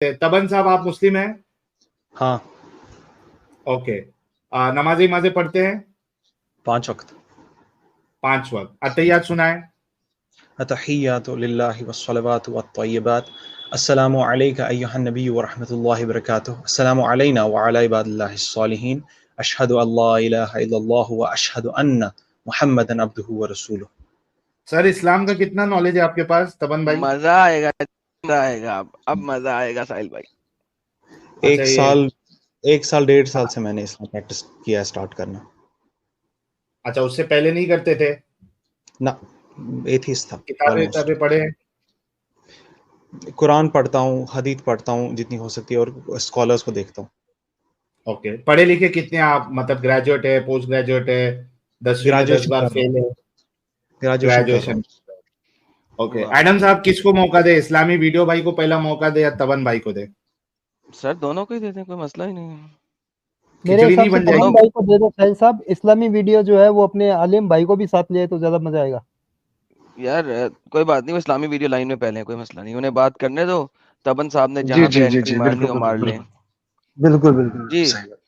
तबन साहब, आप मुस्लिम हैं? हाँ। ओके। नमाज़ नमाज़ें पढ़ते हैं? 5 वक्त। 5 वक्त। अत्तहियात सुनाएं। अतहियातु लिल्लाहि वस्सलावातु वत्तय्यिबात। अस्सलामु अलैका अय्युहन नबी व रहमतुल्लाहि व बरकातुहू। अस्सलामु अलैना व अला इबादिल्लाहिस सालिहीन। अशहदु अल्ला इलाहा इल्लल्लाह व अशहदु अन्ना मुहम्मदन अब्दुहु व रसूलुहु। सर, इस्लाम का कितना नॉलेज है आपके पास, तबन भाई? मजा आएगा, मजा आएगा। अब मजा आएगा साहिल भाई। अच्छा, एक साल 1.5 साल से मैंने इस्लाम प्रैक्टिस किया स्टार्ट करना। अच्छा, उससे पहले नहीं करते थे? ना, एथीस्ट था किताबें ऑलमोस्ट। किताबें पढ़े हैं? कुरान पढ़ता हूँ, हदीस पढ़ता हूँ जितनी हो सकती है, और स्कॉलर्स को देखता हूँ। ओके। पढ़े लिखे कितने आप, मतलब ग्रेजुएट है, पोस्ट ग्रेजुएट है, 10वीं में 10 ग्रेजुएशन बार कर रहा हूँ। फेल है? ग्रेजुएशन कर रहा ग्रेजुएशन। हूँ। ओके। वाह एडम वाह। साहब, किसको मौका दे, इस्लामी वीडियो भाई को पहला मौका दे या तबन भाई को दे? सर दोनों को ही देते हैं, कोई मसला ही नहीं है। मेरे खिचड़ी हिसाब नहीं से बन तबन जाएगी? दोनों भाई को दे दो साहिल साहब। इस्लामी वीडियो जो है वो अपने आलिम भाई को भी साथ ले तो ज्यादा मजा आएगा। यार कोई बात नहीं, वो इस्लामी वीडियो लाइन में पहले हैं, कोई मसला नहीं, उन्हें बात करने दो। तबन साहब ने जी जहाँ जी पे जी एंट्री जी, मारनी बिल्कुल हो बिल्कुल मार लें। बिल्कुल बिल्कुल जी सही बात।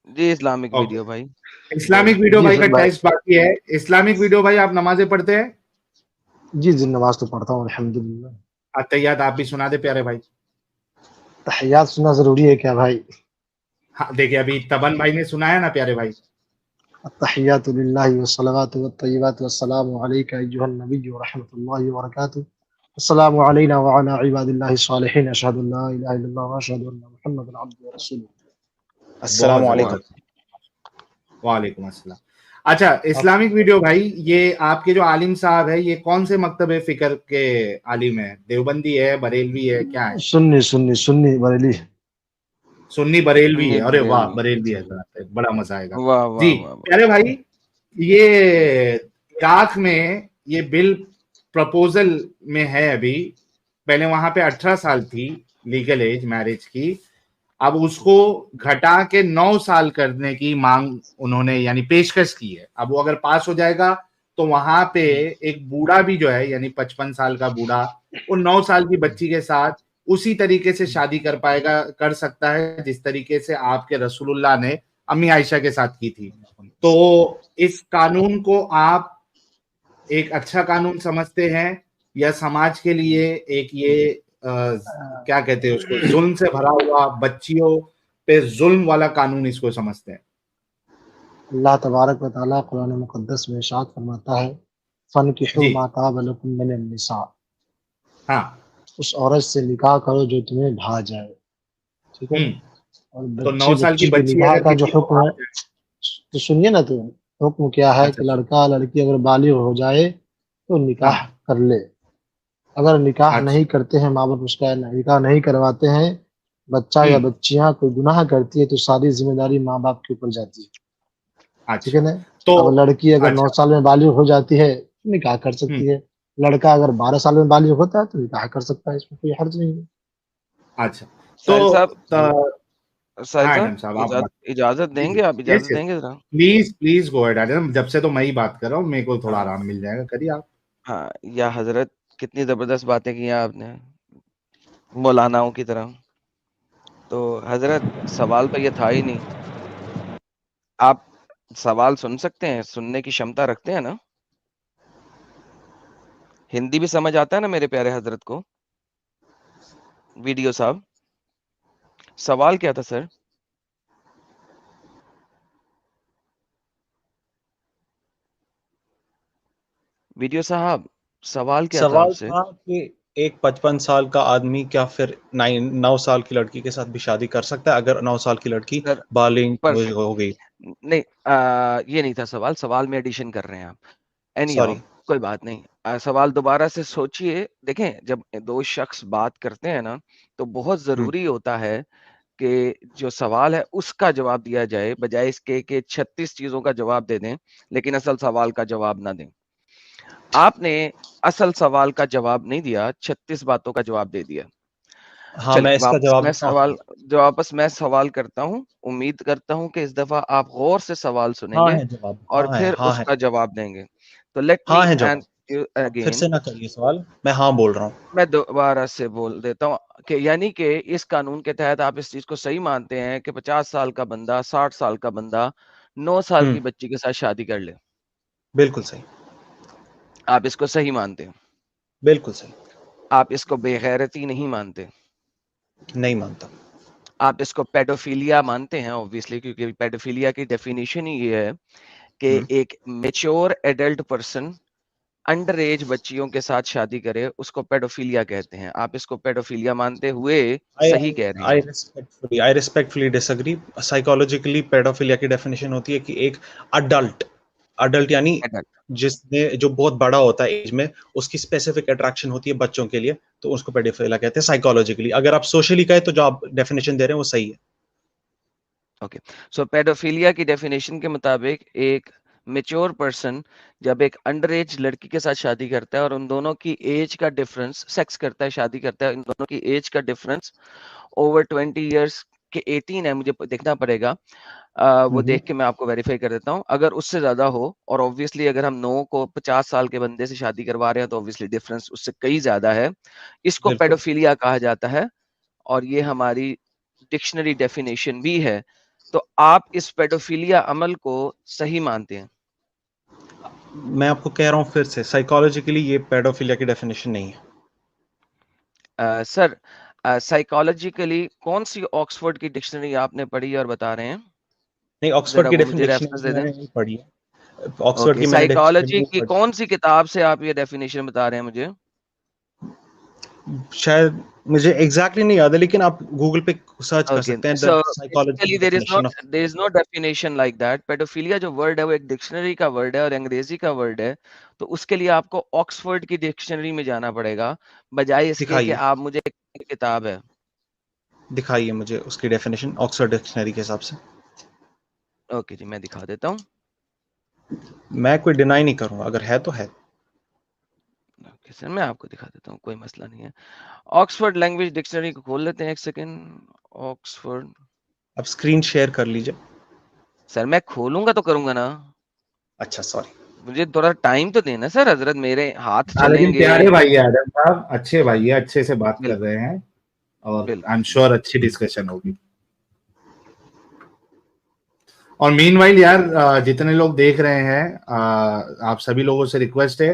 जी, इस्लामिक ओके। वीडियो भाई। इस्लामिक वीडियो जी भाई का फिर भाई, टेस्ट बाकी है। इस्लामिक वीडियो भाई, आप नमाजें पढ़ते हैं? जी जी, नमाज तो पढ़ता हूँ अल्हम्दुलिल्लाह। अत्तहियात आप भी सुना दे प्यारे भाई। तहियात सुनना जरूरी है क्या भाई? हाँ, देखिए अभी तबन भाई ने सुनाया ना प्यारे भाई। अत्तहियातु लिल्लाहि वस्सलावातु वत्तय्यिबातु वस्सलामु अलैका अय्युहन नबिय्यु व रहमतुल्लाहि व बरकातुहू। अस्सलामु अलैना व अला इबादिल्लाहिस सालिहीन। अशहदु अल्ला इलाहा इल्लल्लाह व अशहदु अन्ना मुहम्मदन अब्दुहु व रसूलुहु। बहुत अस्सलामु अलैकुम। जबरदस्त। वालेकुम अस्सलाम। अच्छा, आप इस्लामिक वीडियो भाई, ये आपके जो आलिम साहब है, ये कौन से मकतब फिक्र के आलिम है? देवबंदी है, बरेलवी है, क्या है? सुन्नी सुन्नी सुन्नी बरेली। सुन्नी बरेलवी सुन्नी है? अरे वाह, बरेली। बरेलवी है हजरात, बड़ा मजा आएगा। वाह जी वाह वाह वाह। प्यारे भाई, ये इराक में ये बिल प्रपोजल में है अभी। पहले वहां पे 18 साल थी लीगल एज मैरिज की, अब उसको घटा के 9 साल करने की मांग उन्होंने यानी पेशकश की है। अब वो अगर पास हो जाएगा तो वहां पे एक बूढ़ा भी जो है, यानी 55 साल का बूढ़ा, वो 9 साल की बच्ची के साथ उसी तरीके से शादी कर पाएगा, कर सकता है जिस तरीके से आपके रसूलुल्लाह ने अम्मी आयशा के साथ की थी। तो इस कानून को आप एक अच्छा कानून समझते हैं, या समाज के लिए एक ये क्या कहते हैं उसको, जुल्म से भरा हुआ बच्चियों पे जुल्म वाला कानून इसको समझते हैं? अल्लाह तबारक व तआला कुरान मुक़द्दस में इरशाद फरमाता है, फनकिहू जी मा ताब लकुम मिनन निसा। हाँ। उस औरत से निकाह करो जो तुम्हें भा जाए। ठीक है ना? और तो 9 साल की बच्ची के बच्ची निकाह अगर का जो किसी को हुक्म है, तो सुनिए ना, तो हुक्म क्या है अच्छा कि लड़का लड़की अगर बालिग हो जाए तो निकाह हाँ। कर ले। अगर निकाह अच्छा। नहीं करते हैं, माँ बाप उसका निकाह नहीं करवाते हैं, बच्चा या बच्चियां कोई गुनाह करती है तो सारी जिम्मेदारी माँ बाप के ऊपर जाती है। ठीक है अच्छा। ना? तो अब लड़की अगर 9 अच्छा। साल में बालिग हो जाती है तो निकाह कर सकती है। लड़का अगर 12 साल में बालिग होता है तो निकाह कर सकता है, इसमें कोई हर्ज नहीं है। अच्छा। तो साहिल साहब, साहिल हाँ साहब, एडम साहब, आप बात। इजाजत जी देंगे? जी, आप यस इजाजत यस, देंगे जरा? Please please go ahead Adam, जब से तो मैं ही बात कर रहा हूँ, मेरे को थोड़ा हाँ आराम मिल जाएगा, करिए आप। हाँ, या हजरत, कितनी जबरदस्त बातें की हैं आपने, मौलानाओं की तरह। तो हजरत, सवाल तो ये था ही नहीं। आप सवाल सुन सकते हैं, सुनने की क्षमता रखते हैं ना? हिंदी भी समझ आता है ना मेरे प्यारे हजरत को? वीडियो साहब, सवाल क्या था सर? वीडियो साहब, सवाल क्या था सवाल आपसे? था कि एक 55 साल का आदमी क्या फिर 9 साल की लड़की के साथ भी शादी कर सकता है अगर 9 साल की लड़की सर बालिग परफेक्ट। हो गई? नहीं, ये नहीं था सवाल, सवाल में एडिशन कर रहे हैं आप। Anyhow, sorry. कोई बात नहीं। सवाल दोबारा से सोचिए। देखें, जब दो शख्स बात करते हैं ना, तो बहुत जरूरी होता है कि जो सवाल है उसका जवाब दिया जाए, बजाय इसके कि 36 चीजों का जवाब दे दें लेकिन असल सवाल का जवाब ना दें। आपने असल सवाल का जवाब नहीं दिया, 36 बातों का जवाब दे दिया। हाँ, मैं चलिए, इसका जवाब देता हूँ। वापस मैं सवाल करता हूँ। उम्मीद करता हूँ कि इस दफा आप गौर से सवाल हाँ सुनेंगे है जवाब, और हाँ है, फिर हाँ है, उसका जवाब देंगे। तो लेट हाँ मी है एंड जवाब। यू आप फिर अगेन। से ना करिए सवाल, मैं हाँ बोल रहा हूँ। मैं दोबारा से बोल देता हूँ। यानी कि इस कानून के तहत आप इस चीज को सही मानते हैं कि 50 साल का बंदा, 60 साल का बंदा 9 साल की बच्ची के साथ शादी कर ले? बिल्कुल सही, आप इसको सही मानते हैं? बिल्कुल सही, आप इसको बेगैरती नहीं मानते? नहीं मानता। आप इसको पेडोफिलिया मानते हैं ऑब्वियसली, क्योंकि पेडोफिलिया की डेफिनेशन ही ये है कि एक mature adult person under as बच्चियों के साथ शादी करे, उसको पेडोफिलिया कहते हैं। आप इसको पेडोफिलिया मानते हुए सही कह रहे हैं? I respectfully disagree. Psychologically, paedophilia की डेफिनेशन होती है कि एक अडल्ट यानी एडल्ट। जिसने जो बहुत बड़ा होता है एज में, उसकी स्पेसिफिक अट्रैक्शन होती है बच्चों के लिए, तो उसको पेडोफिलिया कहते हैं साइकोलॉजिकली। अगर आप सोशली कहें तो जो आप डेफिनेशन दे रहे हैं वो सही है। ओके, सो पेडोफिलिया की डेफिनेशन के मुताबिक एक मेच्योर पर्सन जब एक अंडर एज लड़की के साथ शादी करता है और उन दोनों की एज का डिफरेंस, सेक्स करता है, शादी करता है, इन दोनों की एज का डिफरेंस ओवर 20 इयर्स के 18 है, मुझे देखना पड़ेगा, वो देख के मैं आपको वेरीफाई कर देता हूँ। अगर उससे ज्यादा हो, और ऑब्वियसली अगर हम 9 को 50 साल के बंदे से शादी करवा रहे हैं तो ऑब्वियसली डिफरेंस उससे कई ज्यादा है, इसको बिल्कुल पेडोफिलिया कहा जाता है और ये हमारी डिक्शनरी डेफिनेशन भी है। तो आप इस पेडोफिलिया अमल को सही मानते हैं? मैं आपको कह रहा हूँ फिर से, साइकोलॉजिकली ये पेडोफिलिया की डेफिनेशन नहीं है। सर, साइकोलॉजिकली कौन सी ऑक्सफोर्ड की डिक्शनरी आपने पढ़ी और बता रहे हैं? नहीं, ऑक्सफोर्ड जरा की वो मुझे डेफिनेशन रेफरेंस दे दें। मैंने नहीं पढ़ी है। ऑक्सफोर्ड ओके, की मैंने साइकोलॉजी डिक्शनरी की पढ़ी, कौन सी किताब से आप ये डेफिनेशन बता रहे हैं मुझे? शायद मुझे एग्जैक्टली नहीं याद है, लेकिन आप गूगल पे सर्च कर ओके, सकते हैं, the so psychological basically definition of. There is no definition like that. Paedophilia जो वर्ड है वो एक डिक्शनरी का वर्ड है और अंग्रेजी का वर्ड है, तो उसके लिए आपको ऑक्सफोर्ड की डिक्शनरी में जाना पड़ेगा, बजाय इसके कि दिखाइए, आप मुझे एक किताब है। दिखाइए मुझे उसकी डेफिनेशन ऑक्सफोर्ड डिक्शनरी के हिसाब से। ओके जी, मैं दिखा देता हूँ। मैं कोई डिनाई नहीं करूंगा, अगर है तो है। ओके सर, मैं आपको दिखा देता हूँ, कोई मसला नहीं है। ऑक्सफोर्ड लैंग्वेज डिक्शनरी को खोल लेते हैं, एक सेकेंड। ऑक्सफोर्ड, अब स्क्रीन शेयर कर लीजिए। सर मैं खोलूंगा तो करूंगा ना, अच्छा, सॉरी। मुझे थोड़ा टाइम तो देना सर, हजरत मेरे हाथ लेकिन चलेंगे। प्यारे भाई है आदम साहब, अच्छे भाई है, अच्छे से बात कर बिल्कुल रहे हैं और बिल्कुल। आई एम श्योर अच्छी डिस्कशन होगी। और मीनवाइल यार, जितने लोग देख रहे हैं, आप सभी लोगों से रिक्वेस्ट है,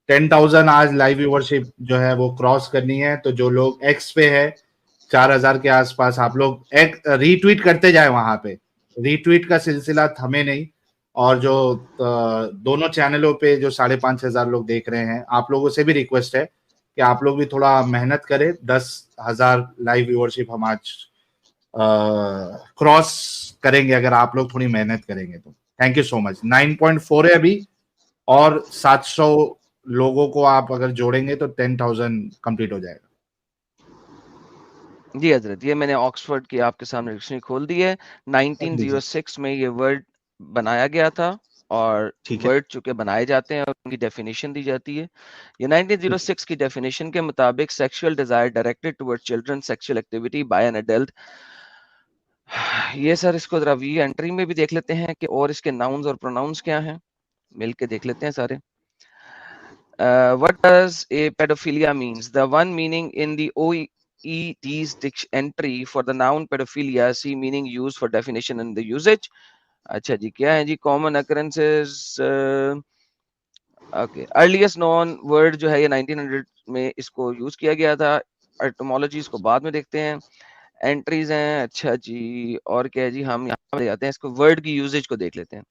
10,000 आज लाइव व्यूअरशिप जो है वो क्रॉस करनी है। तो जो लोग एक्स पे है 4,000 के आसपास, आप लोग रीट्वीट करते जाए, वहां पे रीट्वीट का सिलसिला थमे नहीं। और जो दोनों चैनलों पे जो 5,500 लोग देख रहे हैं, आप लोगों से भी रिक्वेस्ट है कि आप लोग भी थोड़ा मेहनत करें। 10,000 लाइव व्यूअरशिप हम आज क्रॉस करेंगे अगर आप लोग थोड़ी मेहनत करेंगे तो। Thank you so much. 9.4 है अभी, और 700 लोगों को आप अगर जोड़ेंगे तो 10,000 कंप्लीट हो जाएगा। जी हजरत, ये मैंने ऑक्सफोर्ड की आपके सामने डिक्शनरी खोल दी है। 1906 में ये वर्ड बनाया गया था और ठीक है, वर्ड चूंकि बनाए जाते हैं और उनकी डेफिनेशन दी जाती है। ये 1906 की डेफिनेशन के मुताबिक sexual desire directed toward children, sexual activity by an adult. ये सर, इसको जरा वी एंट्री में भी देख लेते हैं कि और इसके नाउन्स और प्रोनाउंस क्या हैं, मिलके देख लेते हैं सारे। What does a pedophilia means? The one meaning in the OED's entry for the noun pedophilia, see meaning used for definition and the usage. अच्छा जी, क्या है जी? Common occurrences, okay. Earliest known word जो है ये 1900 में इसको यूज किया गया था। एटमोलॉजी इसको बाद में देखते हैं। एंट्रीज हैं, अच्छा जी, और क्या है जी? हम यहाँ पे जाते हैं, इसको वर्ड की यूजेज को देख लेते हैं।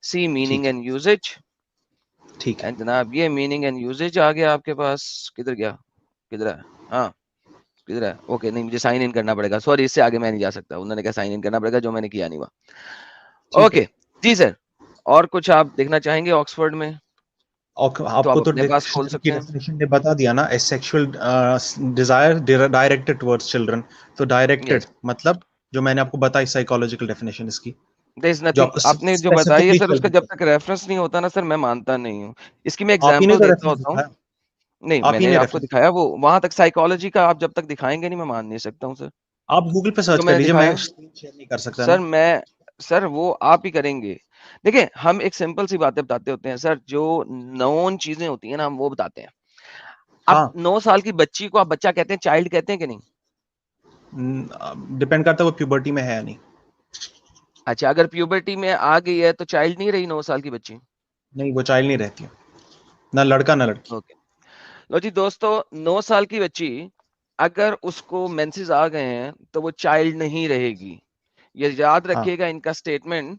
सी मीनिंग एंड यूजेज, ठीक है। एंड जनाब ये मीनिंग एंड यूजेज आ गया आपके पास। किधर गया, किधर है? हाँ, किधर है? ओके, नहीं मुझे साइन इन करना पड़ेगा, सॉरी, इससे आगे मैं नहीं जा सकता, उन्होंने कहा साइन इन करना पड़ेगा, जो मैंने किया नहीं हुआ। ओके जी सर, और कुछ आप देखना चाहेंगे ऑक्सफोर्ड में? और तो आप आपको तो अपने पास खोल डिक्शनरी की सकते हैं। डेफिनेशन ने बता दिया ना, ए sexual desire directed towards children. तो डायरेक्टेड यस, मतलब जो मैंने आपको बताई साइकोलॉजिकल डेफिनेशन इसकी, देयर इज जो नथिंग। आपको आपने जो बताई है स्पेसिफिकली सर, उसका चिल्ड्रन। जब तक रेफरेंस नहीं होता ना सर, मैं मानता नहीं हूँ। इसकी मैं आप ही ने एग्जांपल तो देता रेफरेंस होता हूँ। दिखाया, नहीं, आप ही मैंने ने आपको रेफरेंस, दिखाया, वो वहां तक साइकोलॉजी का आप जब तक दिखाएंगे नहीं, मैं मान नहीं सकता हूँ सर। आप गूगल पे सर्च जो कर मैंने लीजिए, मैं दिखाया स्क्रीन शेयर नहीं कर सकता सर, ना। सर वो आप ही करेंगे। देखिए, हम एक सिंपल सी बातें बताते होते हैं सर, जो नोन चीजें होती हैं ना, हम वो बताते हैं। अब हाँ 9 साल की बच्ची को आप बच्चा कहते हैं, चाइल्ड कहते हैं कि नहीं? डिपेंड करता है वो प्यूबर्टी में है या नहीं। अच्छा, अगर प्यूबर्टी में आ गई है तो चाइल्ड नहीं रही 9 साल की बच्ची? नहीं, वो चाइल्ड नहीं रहती है, ना लड़का ना लड़की। ओके, लो जी दोस्तों, 9 साल की बच्ची अगर उसको मेंसेस आ गए हैं तो वो चाइल्ड नहीं रहेगी। ये याद हाँ रखिएगा इनका स्टेटमेंट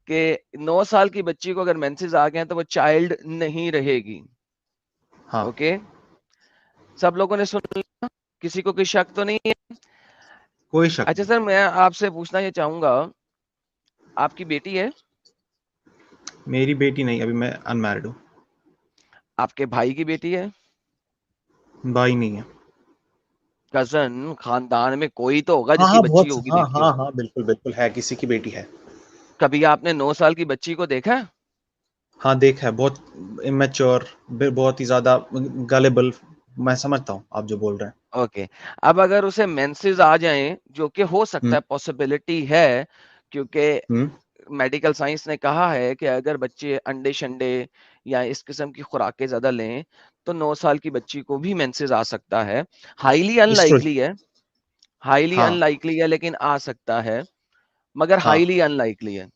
कि 9 साल की बच्ची को अगर मेंसेस आ गए हैं तो वो चाइल्ड नहीं रहेगी। हाँ, ओके, सब लोगों ने सुन लिया? किसी को कोई शक तो नहीं है? कोई शक अच्छा नहीं। सर, मैं आपसे पूछना ये चाहूंगा, आपकी बेटी है? मेरी बेटी नहीं, अभी मैं अनमैरिड हूँ। आपके भाई की बेटी है? भाई नहीं है। कजन, खानदान में कोई तो होगा हाँ जिसकी हाँ, बच्ची बहुत, होगी, हाँ देखी हाँ होगी। हाँ, बिल्कुल बिल्कुल है, किसी की बेटी है। कभी आपने 9 साल की बच्ची को देखा है? हाँ देखा है, बहुत इमेच्योर, बहुत ही ज्यादा गलेबल। मैं समझता हूँ आप जो बोल रहे हैं। ओके, अब अगर उसे मेंसेस आ जाएं, जो कि हो सकता हम्म है, पॉसिबिलिटी है, क्योंकि हम्म मेडिकल साइंस ने कहा है कि अगर बच्चे अंडे शंडे या इस किस्म की खुराकें ज्यादा लें तो 9 साल की बच्ची को भी मेंसेस आ सकता है। Highly oestrogen. अनलाइकली है, हाईली हाँ अनलाइकली है, लेकिन आ सकता है, मगर हाँ हाईली अनलाइकली है।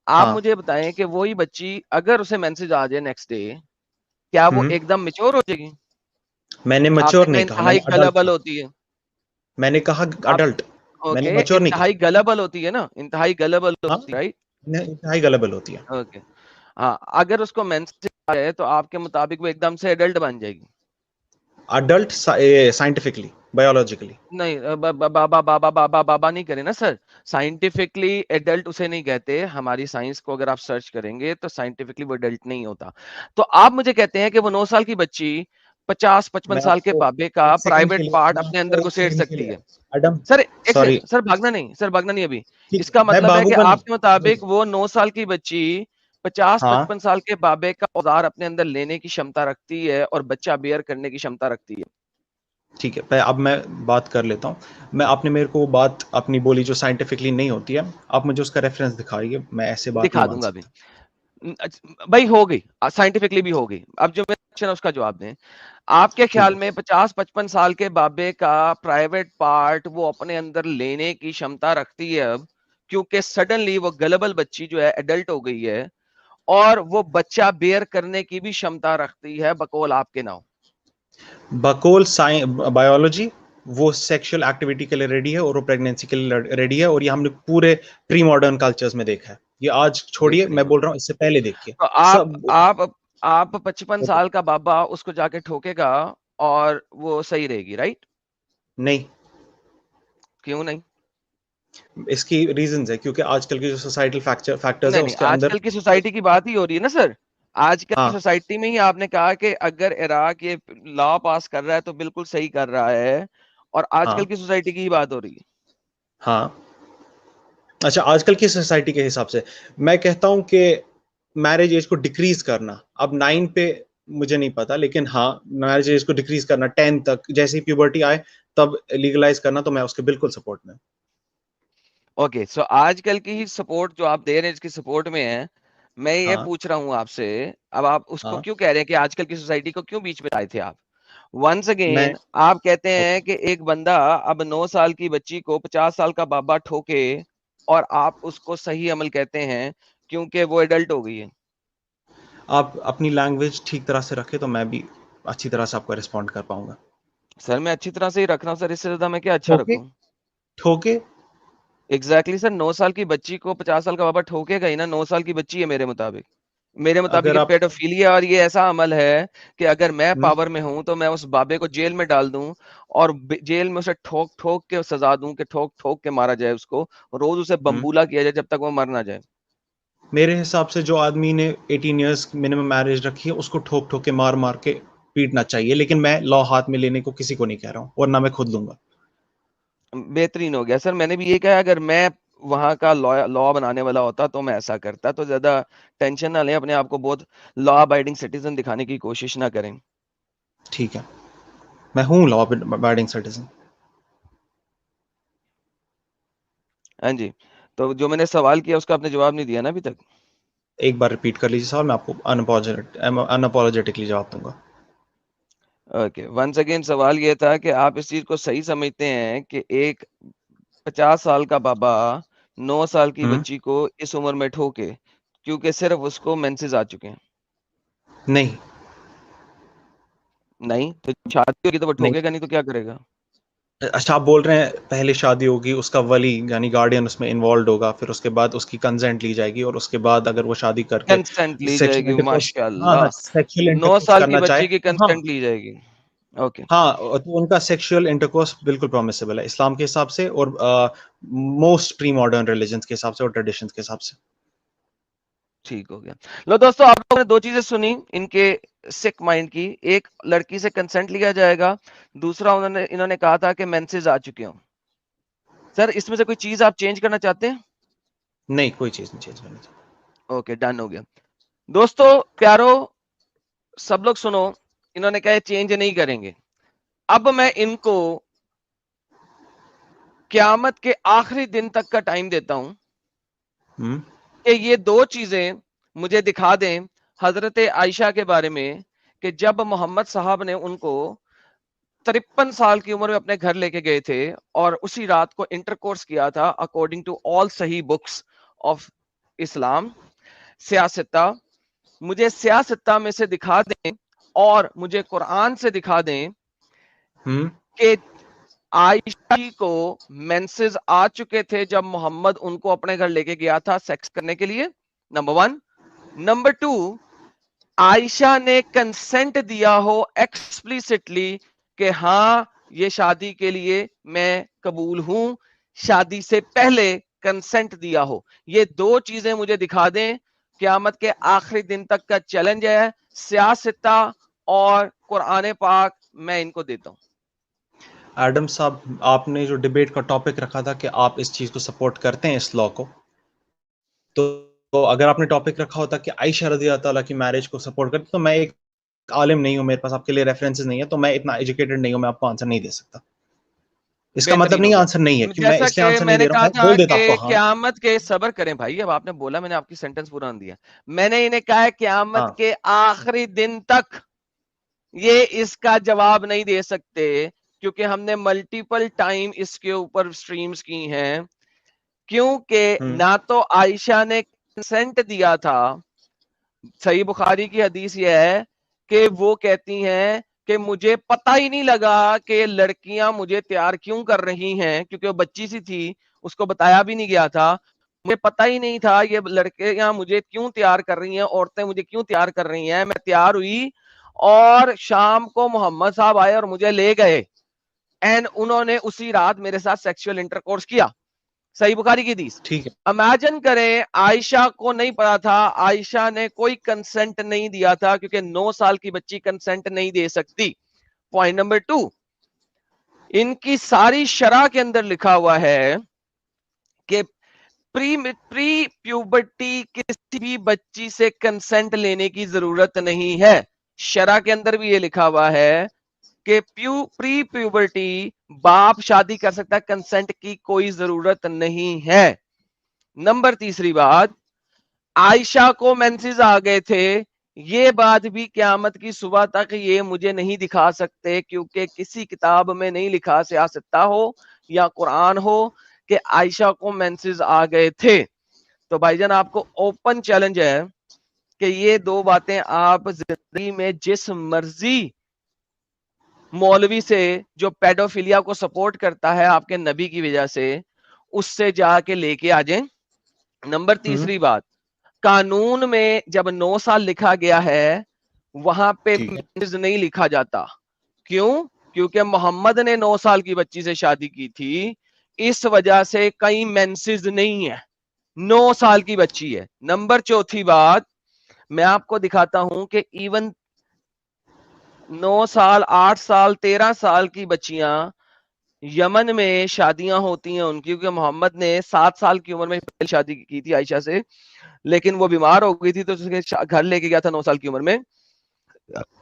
आप हाँ। मुझे बताएं कि वही बच्ची अगर उसे मेंसेस आ जाए नेक्स्ट डे, क्या वो हम्म एकदम मैच्योर हो जाएगी? मैंने आपने मैच्योर कहा नहीं कहा, मैंने इंतहाई अडल्ट गलबल कहा। होती है। मैंने कहा आप अडल्ट। मैंने ओके, मैच्योर नहीं कहा। इंतहाई गलबल होती है ना, इंतहाई गलबल हाँ, होती है, राइट? इंतहाई गलबल होती है। ओके, हाँ, अगर उसको मेंसेस आ जाए तो आपके मुताबिक वो एकदम से एडल्ट बन जाएगी? Adult scientifically, biologically. नहीं, बाबा बाबा बाबा बाबा नहीं करे ना सर। साइंटिफिकली एडल्ट उसे नहीं कहते, हमारी साइंस को अगर आप सर्च करेंगे तो साइंटिफिकली वो एडल्ट नहीं होता। तो आप मुझे कहते हैं कि वो 9 साल की बच्ची 50-55 मैं साल के आपको बाबे का एक सेकंड के प्राइवेट लिए, पार्ट मैं अपने आपको अंदर एक घुसेड़ सेकंड के सकती लिए, है? अडम, सर एक सॉरी, सेकंड, सर भागना नहीं, सर भागना नहीं अभी। ठीक है, इसका मैं मतलब है कि भागूंगा नहीं। आपके मुताबिक वो 9 साल की बच्ची हाँ 50-55 साल के बाबे का औजार अपने अंदर लेने की क्षमता रखती है और बच्चा बेयर करने की क्षमता रखती है। ठीक है, अब मैं बात कर लेता हूँ। मैं, आपने मेरे को वो बात अपनी बोली जो साइंटिफिकली नहीं होती है, आप मुझे उसका रेफरेंस दिखाइए, मैं ऐसे बात नहीं दिखा मान दूंगा अभी। सकता। भाई हो गई, साइंटिफिकली भी हो गई। अब जो मेरा क्वेश्चन है उसका जवाब दें। आपके ठीक ख्याल है। में 50-55 साल के बाबे का प्राइवेट पार्ट वो अपने अंदर लेने की क्षमता रखती है अब, क्योंकि सडनली वो गलबल बच्ची जो है एडल्ट हो गई है और वो बच्चा बेयर करने की भी क्षमता रखती है, बकौल आपके नाम? बकोल बायोलॉजी, वो सेक्सुअल एक्टिविटी के लिए रेडी है और वो प्रेगनेंसी के लिए रेडी है, और ये हमने पूरे प्री मॉडर्न कल्चर्स में देखा है। ये आज छोड़िए, मैं बेहतरीन। बोल रहा हूँ इससे पहले देखिए तो सब। आप 55 साल का बाबा उसको जाके ठोकेगा और वो सही रहेगी, राइट? नहीं, क्यों नहीं? इसकी रीजंस है, क्योंकि आजकल की जो सोसाइटल फैक्टर्स है नहीं नहीं, उसके अंदर। आजकल की सोसाइटी की बात ही हो रही है ना सर। आजकल की हाँ सोसाइटी में ही आपने कहा कि अगर इराक ये लॉ पास कर रहा है तो बिल्कुल सही कर रहा है, और आजकल हाँ की सोसाइटी की ही बात हो रही है। हाँ। अच्छा, आजकल की सोसाइटी के हिसाब से मैं कहता हूं कि मैरिज एज को डिक्रीज करना, अब 9 पे मुझे नहीं पता, लेकिन हाँ, मैरिज एज को डिक्रीज करना 10 तक, जैसे ही प्यूबर्टी आए तब लीगलाइज करना, तो मैं उसके बिल्कुल सपोर्ट में हूं। ओके, सो आजकल की ही सपोर्ट जो आप दे रहे हैं इसकी सपोर्ट में है। मैं ये हाँ पूछ रहा हूँ आपसे, अब आप उसको हाँ। क्यों कह रहे हैं कि आजकल की सोसाइटी को क्यों बीच में लाए थे आप? वंस मैं, अगेन आप कहते हैं ओके, कि एक बंदा अब 9 साल की बच्ची को 50 साल का बाबा ठोके और आप उसको सही अमल कहते हैं क्योंकि वो एडल्ट हो गई है। आप अपनी लैंग्वेज ठीक तरह से रखें तो मैं भी अच्छी तरह से आपको रिस्पॉन्ड कर पाऊंगा। सर मैं अच्छी तरह से ही रख रहा हूँ सर, इससे ज्यादा मैं क्या अच्छा ठोके, रखूं? ठोके। एग्जैक्टली सर, 9 साल की बच्ची को 50 साल का बाबा ठोकेगा ही ना। 9 साल की बच्ची है मेरे मुताबिक। मेरे मुताबिक अगर ये आप, पेडोफिलिया और ये ऐसा अमल है कि अगर मैं हम्म पावर में हूं तो मैं उस बाबे को जेल में डाल दूं और जेल में उसे ठोक ठोक के सजा दूं कि ठोक ठोक के मारा जाए उसको, रोज उसे हम्म बम्बूला किया जाए जब तक वो मर ना जाए। मेरे हिसाब से जो आदमी ने 18 इयर्स मिनिमम मैरिज रखी है उसको ठोक ठोक के मार मार के पीटना चाहिए, लेकिन मैं लॉ हाथ में लेने को किसी को नहीं कह रहा हूँ, और ना मैं खुद लूंगा। बेहतरीन हो गया सर, मैंने भी ये कहा अगर मैं वहां का लॉ बनाने वाला होता तो मैं ऐसा करता। तो ज्यादा टेंशन ना लें, अपने आप को बहुत लॉ अबाइडिंग सिटीजन दिखाने की कोशिश ना करें। ठीक है, मैं हूँ लॉ अबाइडिंग सिटीजन। हाँ जी, तो जो मैंने सवाल किया उसका आपने जवाब नहीं दिया ना अभी तक। एक बार रिपीट कर लीजिए सवाल, मैं आपको अनअपोलोजेटिकली जवाब दूंगा। ओके, वंस अगेन सवाल ये था कि आप इस चीज को सही समझते हैं कि एक 50 साल का बाबा 9 साल की बच्ची को इस उम्र में ठोके क्योंकि सिर्फ उसको मेंसेस आ चुके हैं? नहीं नहीं, तो शादी होगी तो वो नहीं। ठोकेगा नहीं तो क्या करेगा? अच्छा, आप बोल रहे हैं पहले शादी होगी, उसका वली यानी गार्डियन उसमें इन्वॉल्व होगा, फिर उसके बाद उसकी कंसेंट ली जाएगी और उसके बाद अगर वो शादी करके कंसेंट ली सेक्सुअल जाएगी, इंटरकोर्स, हाँ माशाल्लाह। हाँ, सेक्सुअल 9 इंटरकोर्स साल की करना चाहे बच्ची की तो हाँ कंसेंट ली जाएगी। ओके, हाँ, तो उनका सेक्सुअल इंटरकोर्स बिल्कुल परमिसिबल है इस्लाम के हिसाब से और मोस्ट प्री मॉडर्न रिलीजन्स के हिसाब से और ट्रेडिशंस के हिसाब से। ठीक हो गया। लो दोस्तों, आप लोगों ने दो चीजें सुनी इनके सिक माइंड की। एक, लड़की से कंसेंट लिया जाएगा। दूसरा, इन्होंने कहा था कि मेंसेस आ चुके हों। सर, इसमें से कोई चीज आप चेंज करना चाहते हैं? नहीं, कोई चीज नहीं चेंज करनी चाहिए। ओके, डन हो गया। दोस्तों प्यारो, सब लोग सुनो, इन्होंने कहा चेंज नहीं करेंगे। अब मैं इनको क़यामत के आखिरी दिन तक का टाइम देता हूं कि ये दो चीजें मुझे दिखा दें हजरत आयशा के बारे में कि जब मोहम्मद साहब ने उनको 53 साल की उम्र में अपने घर लेके गए थे और उसी रात को इंटरकोर्स किया था अकॉर्डिंग टू ऑल सही बुक्स ऑफ इस्लाम, सियासत्ता। मुझे सियासत्ता में से दिखा दें और मुझे कुरान से दिखा दें कि आयशा को मेंसेस आ चुके थे जब मोहम्मद उनको अपने घर लेके गया था सेक्स करने के लिए, नंबर 1। नंबर 2, आयशा ने कंसेंट दिया हो एक्सप्लिसिटली कि हाँ ये शादी के लिए मैं कबूल हूं, शादी से पहले कंसेंट दिया हो। ये दो चीजें मुझे दिखा दें। क़यामत के आखिरी दिन तक का चैलेंज है, सियासत्ता और कुरान पाक, मैं इनको देता हूं। एडम साहब, आपने जो डिबेट का टॉपिक रखा था कि आप इस चीज को सपोर्ट करते हैं इस लॉ को, तो अगर आपने टॉपिक रखा होता कि आयशा रज़ी अल्लाह ताला की मैरिज को सपोर्ट करते, तो मैं एक आलिम नहीं हूं, मेरे पास आपके लिए रेफरेंसेस नहीं है, तो मैं इतना एजुकेटेड नहीं हूं, मैं आपको आंसर नहीं दे सकता। इसका मतलब बेहतरीन हो नहीं गया। आंसर नहीं है कि मैं जैसा इसलिए कि आंसर नहीं मैंने दे रहा कहा हूं, मैं था बोल देता कि आपको हाँ। क़यामत के, सब्र करें भाई, अब आपने बोला, मैंने आपकी सेंटेंस पूरा नहीं दिया। मैंने इन्हें कहा है क़यामत हाँ के आखिरी दिन तक ये इसका जवाब नहीं दे सकते, क्योंकि हमने मल्टीपल टाइम इसके ऊपर स्ट्रीम्स की हैं। क्योंकि ना तो आयशा ने कंसेंट दिया था। सही बुखारी की हदीस यह है कि वो कहती हैं कि मुझे पता ही नहीं लगा कि लड़कियां मुझे तैयार क्यों कर रही हैं, क्योंकि वो बच्ची सी थी, उसको बताया भी नहीं गया था। मुझे पता ही नहीं था ये लड़कियां मुझे क्यों तैयार कर रही हैं, औरतें मुझे क्यों तैयार कर रही हैं। मैं तैयार हुई और शाम को मोहम्मद साहब आए और मुझे ले गए एंड उन्होंने उसी रात मेरे साथ सेक्सुअल इंटरकोर्स किया। सही बुखारी की हदीस। ठीक है। इमेजिन करें, आयशा को नहीं पता था, आयशा ने कोई कंसेंट नहीं दिया था, क्योंकि 9 साल की बच्ची कंसेंट नहीं दे सकती। पॉइंट नंबर 2, इनकी सारी शरह के अंदर लिखा हुआ है कि प्री प्यूबर्टी किसी भी बच्ची से कंसेंट लेने की जरूरत नहीं है। शरह के अंदर भी ये लिखा हुआ है कि प्री प्यूबर्टी बाप शादी कर सकता है, कंसेंट की कोई जरूरत नहीं है। नंबर तीसरी बात, आयशा को मेंसेस आ गए थे, ये बात भी क़यामत की सुबह तक ये मुझे नहीं दिखा सकते, क्योंकि किसी किताब में नहीं लिखा, सियासत्ता हो या कुरान हो, कि आयशा को मेंसेस आ गए थे। तो भाईजान, आपको ओपन चैलेंज है कि ये दो बातें आप जिंदगी में जिस मर्जी मौलवी से जो पेडोफिलिया को सपोर्ट करता है आपके नबी की वजह से, उससे जाके लेके आ जाएं। नंबर तीसरी बात, कानून में जब 9 साल लिखा गया है, वहां पे मेंसेस नहीं लिखा जाता। क्यों? क्योंकि मोहम्मद ने 9 साल की बच्ची से शादी की थी, इस वजह से कहीं मेंसेस नहीं है, 9 साल की बच्ची है। नंबर चौथी बात, मैं आपको दिखाता हूं कि इवन 9 साल, 8 साल, 13 साल की बच्चियां यमन में शादियां होती हैं उनकी, क्योंकि मोहम्मद ने 7 साल की उम्र में पहले शादी की थी आयशा से, लेकिन वो बीमार हो गई थी तो उसके घर लेके गया था 9 साल की उम्र में।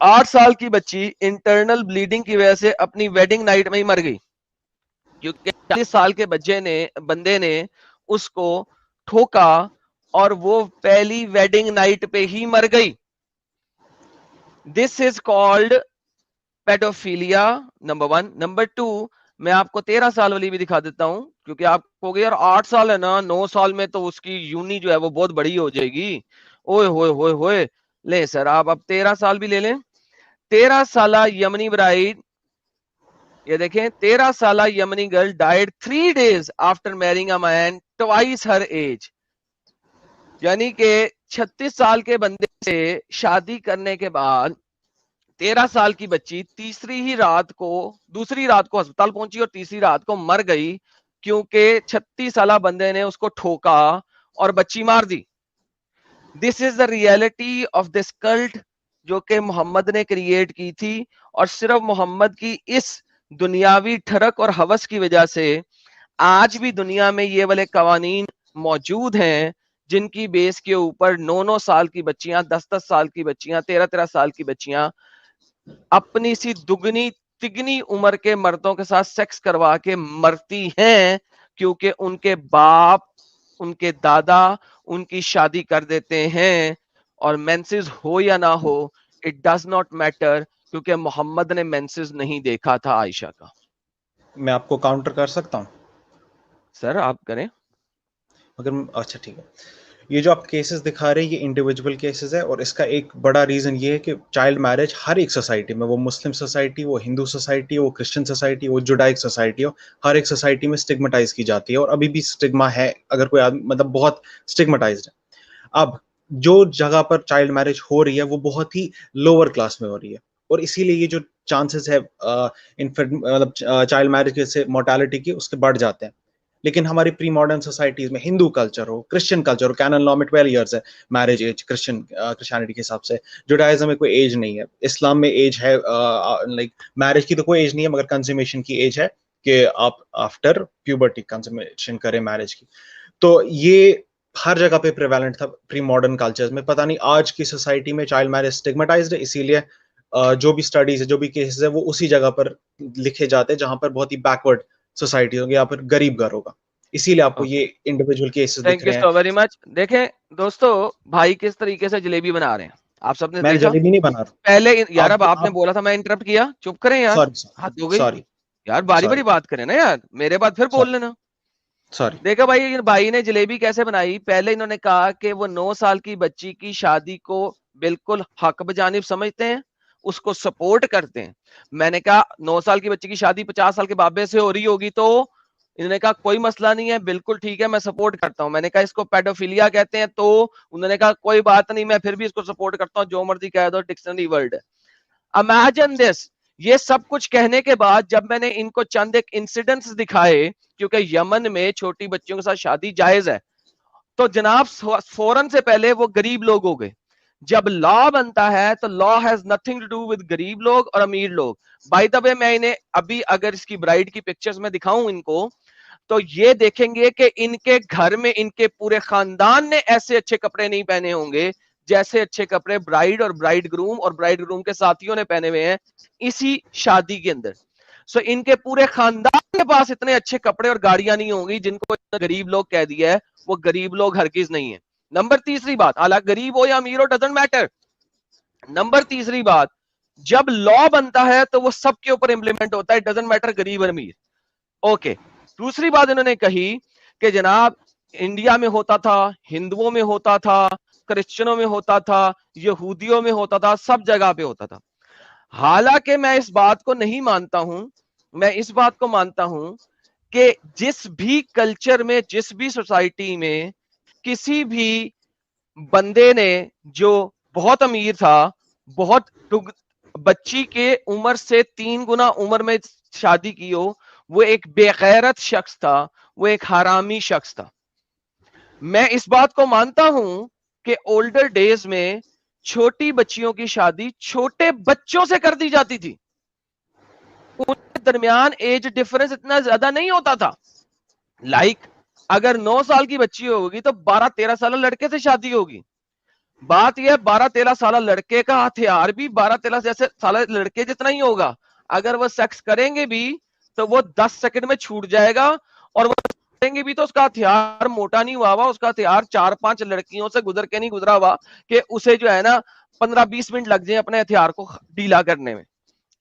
8 साल की बच्ची इंटरनल ब्लीडिंग की वजह से अपनी वेडिंग नाइट में ही मर गई, क्योंकि 40 साल के बंदे ने उसको ठोका और वो पहली वेडिंग नाइट पे ही मर गई। This is called paedophilia number 1। Number 2 मैं आपको 13 साल वाली भी दिखा देता हूं, क्योंकि आप कहोगे यार 8 साल है ना, 9 साल में तो उसकी यूनी जो है वो बहुत बड़ी हो जाएगी। ओए होए होए होए, ले सर आप अब 13 साल भी ले लें। 13 साल यमनी ब्राइड, ये देखें, 13 साल Yemeni girl died 3 days after marrying a man twice her age. यानी कि 36 साल के बंदे से शादी करने के बाद 13 साल की बच्ची दूसरी रात को अस्पताल पहुंची और तीसरी रात को मर गई, क्योंकि 36 साल बंदे ने उसको ठोका और बच्ची मार दी। This is the reality of this cult जो कि मोहम्मद ने क्रिएट की थी, और सिर्फ मोहम्मद की इस दुनियावी ठरक और हवस की वजह से आज भी दुनिया में ये वाले कवानीन मौजूद हैं, जिनकी बेस के ऊपर 9-9 साल की बच्चियां, 10-10 साल की बच्चियां, 13-13 साल की बच्चियां अपनी सी दुगनी तिगनी उम्र के मर्दों के साथ सेक्स करवा के मरती हैं, क्योंकि उनके बाप, उनके दादा उनकी शादी कर देते हैं। और मेंसेस हो या ना हो, इट डज नॉट मैटर, क्योंकि मोहम्मद ने मेंसेस नहीं देखा था आयशा का। मैं आपको काउंटर कर सकता हूँ सर आप करें। अगर, अच्छा ठीक है। ये जो आप केसेस दिखा रहे हैं ये इंडिविजुअल केसेस है, और इसका एक बड़ा रीजन ये है कि चाइल्ड मैरिज हर एक सोसाइटी में, वो मुस्लिम सोसाइटी, वो हिंदू सोसाइटी, वो क्रिश्चियन सोसाइटी, वो जुडाइक सोसाइटी हो, हर एक सोसाइटी में स्टिग्मेटाइज की जाती है, और अभी भी स्टिग्मा है। अगर कोई आदमी मतलब बहुत स्टिग्मेटाइज्ड है। अब जो जगह पर चाइल्ड मैरिज हो रही है वो बहुत ही लोअर क्लास में हो रही है, और इसीलिए ये जो चांसेस है मतलब चाइल्ड मैरिज के से मोर्टेलिटी की उसके बढ़ जाते हैं। लेकिन हमारी प्री मॉडर्न सोसाइटीज में हिंदू कल्चर हो, क्रिश्चियन कल्चर हो, कैनन लॉ में 12 इयर्स है मैरिज एज क्रिश्चियनिटी के हिसाब से। जुडाइज्म में कोई एज नहीं है, इस्लाम में एज है, लाइक मैरिज की तो कोई एज नहीं है, मगर कंज्यूमेशन की एज है कि आप आफ्टर प्यूबर्टी कंज्यूमेशन करें मैरिज की। तो ये हर जगह पे प्रिवेलेंट था प्री मॉडर्न कल्चर्स में। पता नहीं आज की सोसाइटी में चाइल्ड मैरिज स्टिग्मेटाइज्ड है, इसीलिए जो भी स्टडीज है, जो भी केसेस है, वो उसी जगह पर लिखे जाते हैं जहां पर बहुत ही बैकवर्ड सोसाइटी होगी या फिर गरीब घर होगा। इसीलिए आपको ये इंडिविजुअल केसेस दिख थैंक यू रहे हैं। So very much. देखें दोस्तों, भाई किस तरीके से जलेबी बना रहे हैं, आप सबने मैं देखा। जलेबी नहीं बना रहा। पहले यार अब आपने आप बोला था, मैं इंटरप्ट किया, चुप करें यार, हद हो गई सॉरी यार, बारी बारी बात करें ना यार, मेरे बाद फिर बोल लेना। सॉरी। देखा भाई, भाई ने जलेबी कैसे बनाई। पहले इन्होंने कहा कि वो 9 साल की बच्ची की शादी को बिल्कुल हक बजानिब समझते हैं, उसको सपोर्ट करते हैं। मैंने कहा 9 साल की बच्ची की शादी 50 साल के बाबे से हो रही होगी, तो इन्होंने कहा कोई मसला नहीं है, बिल्कुल ठीक है, मैं सपोर्ट करता हूं। मैंने कहा इसको पेडोफिलिया कहते हैं, तो उन्होंने कहा कोई बात नहीं, मैं फिर भी इसको सपोर्ट करता हूं, जो मर्जी कह दो, डिक्शनरी वर्ड है। इमेजिन दिस, ये सब कुछ कहने के बाद जब मैंने इनको चंद एक इंसिडेंट्स दिखाए, क्योंकि यमन में छोटी बच्चियों के साथ शादी जायज है, तो जनाब फौरन से पहले वो गरीब लोग हो गए। जब लॉ बनता है तो law has nothing to do with गरीब लोग और अमीर लोग। बाय द वे, मैं इन्हें अभी अगर इसकी ब्राइड की पिक्चर्स में दिखाऊं इनको, तो ये देखेंगे कि इनके घर में इनके पूरे खानदान ने ऐसे अच्छे कपड़े नहीं पहने होंगे जैसे अच्छे कपड़े ब्राइड और ब्राइड ग्रूम के साथियों ने पहने हुए हैं इसी शादी के अंदर। सो इनके पूरे खानदान के पास इतने अच्छे कपड़े और गाड़ियां नहीं होंगी जिनको गरीब लोग कह दिया है। वो गरीब लोग हरगिज नहीं है। नंबर तीसरी बात, हालांकि गरीब हो या अमीर हो डजंट मैटर। नंबर तीसरी बात, जब लॉ बनता है तो वो सबके ऊपर इंप्लीमेंट होता है, डजंट मैटर गरीब और अमीर। ओके, दूसरी बात इन्होंने कही कि जनाब इंडिया में होता था, हिंदुओं में होता था, क्रिश्चियनों में होता था, यहूदियों में होता था, सब जगह पे होता था। हालांकि मैं इस बात को नहीं मानता हूं, मैं इस बात को मानता हूं कि जिस भी कल्चर में, जिस भी सोसाइटी में किसी भी बंदे ने जो बहुत अमीर था, बहुत बच्ची के उम्र से 3 गुना उम्र में शादी की हो, वो एक बेगैरत शख्स था, वो एक हरामी शख्स था। मैं इस बात को मानता हूं कि ओल्डर डेज में छोटी बच्चियों की शादी छोटे बच्चों से कर दी जाती थी, उनके दरमियान एज डिफरेंस इतना ज्यादा नहीं होता था। लाइक अगर 9 साल की बच्ची होगी तो 12-13 साल लड़के से शादी होगी। बात यह 12-13 साल लड़के का हथियार भी 12-13 जैसे साल लड़के जितना ही होगा। अगर वो सेक्स करेंगे भी तो वो 10 सेकंड में छूट जाएगा, और वो करेंगे भी तो उसका हथियार मोटा नहीं हुआ, उसका हथियार 4-5 लड़कियों से गुजर के नहीं गुजरा हुआ कि उसे जो है ना 15-20 मिनट लग जाए अपने हथियार को ढीला करने में।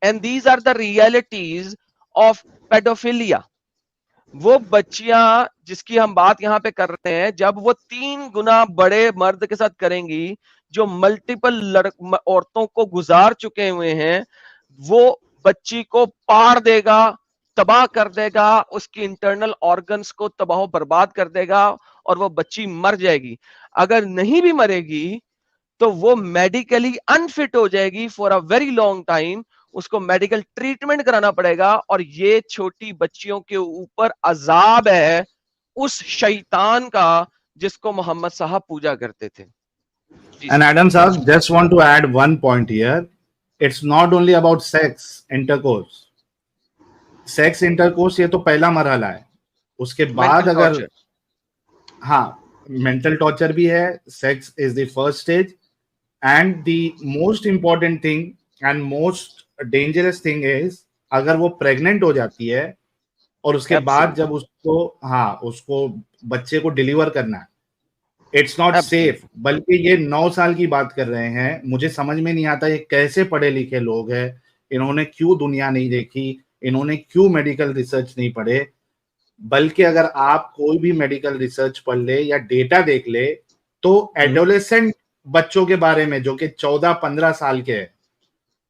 and these are the realities of pedophilia. वो बच्चियां जिसकी हम बात यहाँ पे कर रहे हैं, जब वो 3 गुना बड़े मर्द के साथ करेंगी जो मल्टीपल औरतों को गुजार चुके हुए हैं, वो बच्ची को पार देगा, तबाह कर देगा, उसकी इंटरनल ऑर्गन्स को तबाह बर्बाद कर देगा और वो बच्ची मर जाएगी। अगर नहीं भी मरेगी तो वो मेडिकली अनफिट हो जाएगी for a very long time, उसको मेडिकल ट्रीटमेंट कराना पड़ेगा। और ये छोटी बच्चियों के ऊपर अजाब है उस शैतान का जिसको मोहम्मद साहब पूजा करते थे। And Adam Saab, just want to add one point here. It's not only about sex intercourse. Sex intercourse ये तो पहला मरहला है, उसके बाद अगर हाँ मेंटल टॉर्चर भी है, sex is the first stage and the most important thing and most dangerous thing is अगर वो प्रेग्नेंट हो जाती है और उसके बाद जब उसको बच्चे को डिलीवर करना है, इट्स नॉट सेफ। बल्कि ये 9 साल की बात कर रहे हैं, मुझे समझ में नहीं आता ये कैसे पढ़े लिखे लोग हैं, इन्होंने क्यों दुनिया नहीं देखी, इन्होंने क्यों मेडिकल रिसर्च नहीं पढ़े। बल्कि अगर आप कोई भी मेडिकल रिसर्च पढ़ ले या डेटा देख ले तो एडोलेसेंट बच्चों के बारे में जो कि 14-15 साल के हैं,